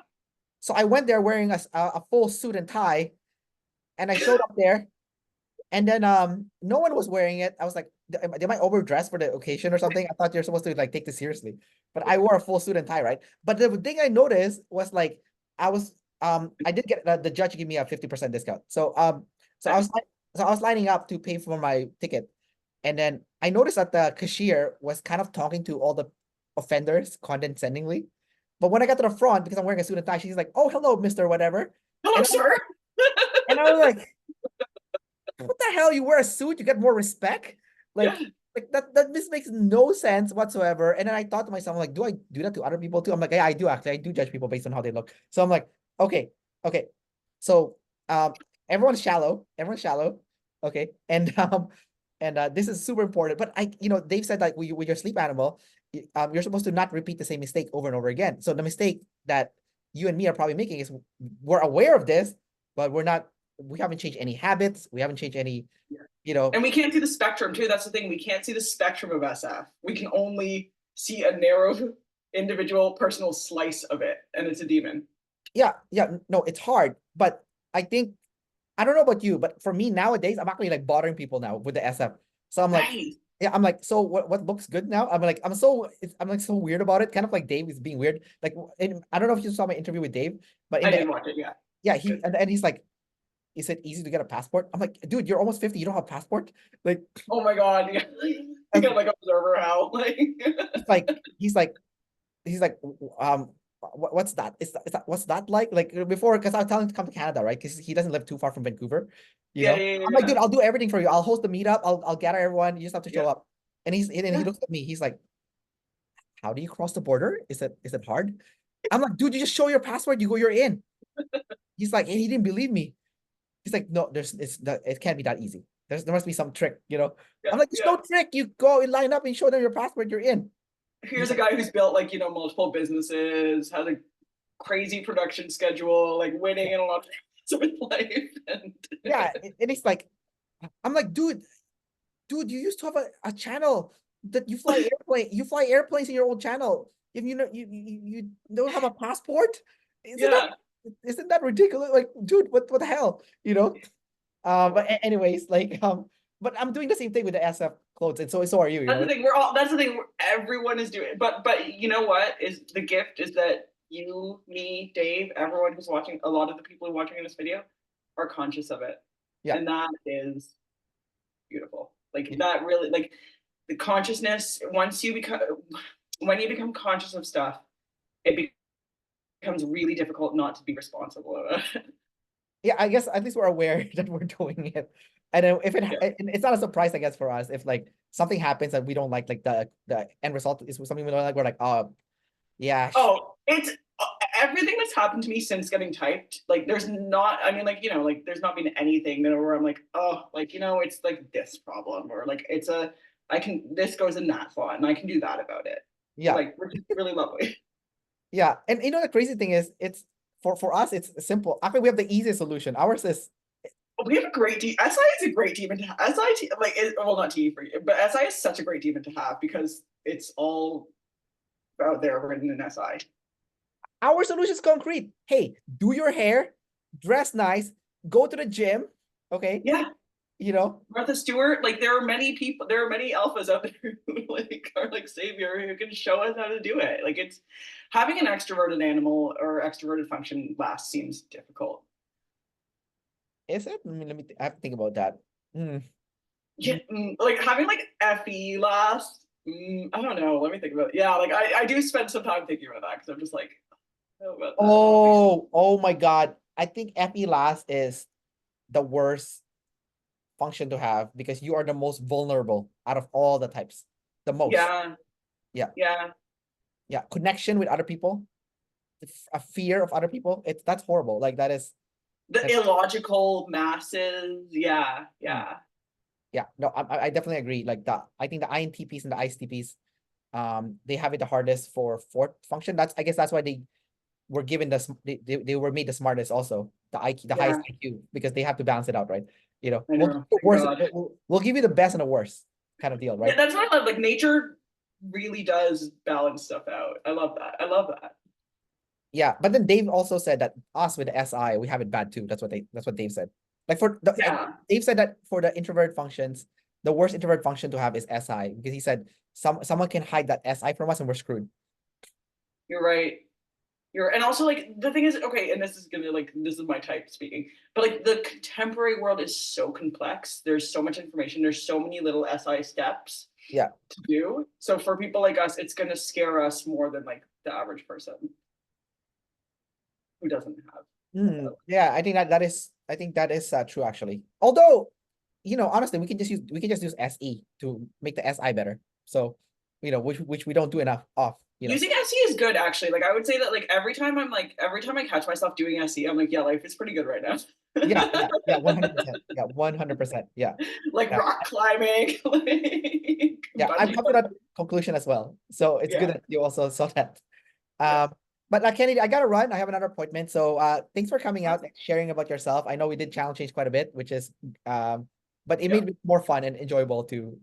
so I went there wearing a full suit and tie, and I showed up there. And then no one was wearing it. I was like, am I overdressed for the occasion or something? I thought you're supposed to like take this seriously. But I wore a full suit and tie, right? But the thing I noticed was like I did get the judge give me a 50% discount. So Nice. I was lining up to pay for my ticket. And then I noticed that the cashier was kind of talking to all the offenders condescendingly. But when I got to the front, because I'm wearing a suit and tie, she's like, "Oh, hello, Mr. Whatever." Hello, And sir. I was like, what the hell? You wear a suit, you get more respect? Yeah. Like that this makes no sense whatsoever. And then I thought to myself, like, do I do that to other people too? I'm like, yeah, I do actually. I do judge people based on how they look. So I'm like, okay, okay. So everyone's shallow. Everyone's shallow. Okay. And this is super important. But Dave said like with your sleep animal, you're supposed to not repeat the same mistake over and over again. So the mistake that you and me are probably making is we're aware of this, but we're not we haven't changed any habits. We haven't changed any, Yeah. you know. And we can't see the spectrum too. That's the thing. We can't see the spectrum of SF. We can only see a narrow individual personal slice of it, and it's a demon. Yeah, yeah, no, it's hard. But I think, I don't know about you, but for me nowadays, I'm actually like bothering people now with the SF. So I'm like, Right. yeah, I'm like, so what looks good now? I'm like, I'm like so weird about it. Kind of like Dave is being weird. Like, I don't know if you saw my interview with Dave, but in I the, did watch it. Yeah. yeah, It's good. and he's like, is it easy to get a passport? I'm like, dude, you're almost 50. You don't have a passport? Like, Oh my God. Yeah. You got um, like observer how like he's like, he's like, he's like, what's that? Is that what's that like? Like before, because I was telling him to come to Canada, right? Because he doesn't live too far from Vancouver, you yeah, know. yeah, yeah, I'm like, yeah. dude, I'll do everything for you. I'll host the meetup. I'll gather everyone. You just have to show Yeah. up. And he Yeah. looks at me. He's like, how do you cross the border? Is it hard? I'm like, dude, you just show your passport. You're in. He's like, and he didn't believe me. He's like, no, it can't be that easy. There must be some trick, you know. Yeah. I'm like, there's Yeah. no trick. You go and line up and show them your passport. You're in. He's Here's a like, guy who's built like, multiple businesses, has a crazy production schedule, like winning in a lot of things with life. And yeah, and it's like, I'm like, dude, you used to have a channel that you fly airplanes in your old channel. If you know you don't have a passport, isn't that yeah. isn't that ridiculous? Like, dude, what the hell? You know? But anyways, like but I'm doing the same thing with the SF clothes, and so are you, you That's know? the thing. That's the thing. Everyone is doing. But you know what is the gift is that you, me, Dave, everyone who's watching, a lot of the people who are watching in this video are conscious of it, Yeah. and that is beautiful. Like Yeah. that really, like the consciousness. When you become conscious of stuff, it becomes really difficult not to be responsible of it. Yeah, I guess at least we're aware that we're doing it. And then if Yeah. it's not a surprise, I guess, for us, if like something happens that we don't like the end result is something we don't like, we're like, oh yeah, Oh, it's everything that's happened to me since getting typed. Like, there's not, I mean, like, like, there's not been anything that where I'm like, oh, like, it's like this problem, or like, this goes in that slot, and I can do that about it. yeah, Like, which is really lovely. yeah. And the crazy thing is, it's for us, it's simple. Actually, we have the easiest solution. Ours is, We have a great team. SI is a great team to have. SI, like, well, not T for you, but SI is such a great team to have because it's all out there written in SI. our solution is concrete. Hey, do your hair, dress nice, go to the gym, okay? Yeah. You know, Martha Stewart, like there are many alphas out there who like are like savior who can show us how to do it. Like it's having an extroverted animal or extroverted function last seems difficult. is it? I have to think about that. Yeah, like having like FE last. I don't know. Let me think about it. Yeah, like I do spend some time thinking about that because I'm just like, oh, about that. Oh my God. I think FE last is the worst function to have because you are the most vulnerable out of all the types. The most. Yeah, Yeah. yeah. Yeah. Connection with other people, a fear of other people. That's horrible. Like The that's illogical masses. Yeah, mm, yeah. yeah. No, I definitely agree. Like I think the INTPs and the ISTPs, they have it the hardest for fourth function. I guess that's why they were given they were made the smartest also, the IQ, the highest Yeah, IQ, because they have to balance it out, right? You know, I we'll give know. you the Thank worst, God. we'll give you the best and the worst kind of deal, Yeah, right? that's what I love. Like nature really does balance stuff out. I love that. I love that. Yeah, but then Dave also said that us with the SI, we have it bad too. That's what Dave said. Like for the Yeah, Dave said that for the introvert functions, the worst introvert function to have is SI because he said someone can hide that SI from us and we're screwed. you're right. And also like the thing is, okay, and this is my type speaking, but like the contemporary world is so complex. There's so much information. There's so many little SI steps Yeah. to do. So for people like us, it's gonna scare us more than like the average person who doesn't have. Yeah, I think that is true actually. Although, honestly, we can just use SE to make the SI better. So, which we don't do enough of. Using SE is good actually. Like I would say that like every time I catch myself doing SE, I'm like, yeah, life is pretty good right now. Yeah, 100%. Yeah, 100%. Yeah. Like Yeah. rock climbing, like Yeah, I've bungee come to that conclusion as well. So it's good yeah. that you also saw that. Yeah. Um, But Kennedy, I gotta run. I have another appointment. So thanks for coming out and sharing about yourself. I know we did challenge change quite a bit, which is but it Yeah, made it more fun and enjoyable to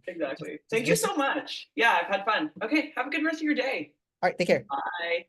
exactly. just Thank you listen. so much. Yeah, I've had fun. Okay, have a good rest of your day. All right, take care. Bye.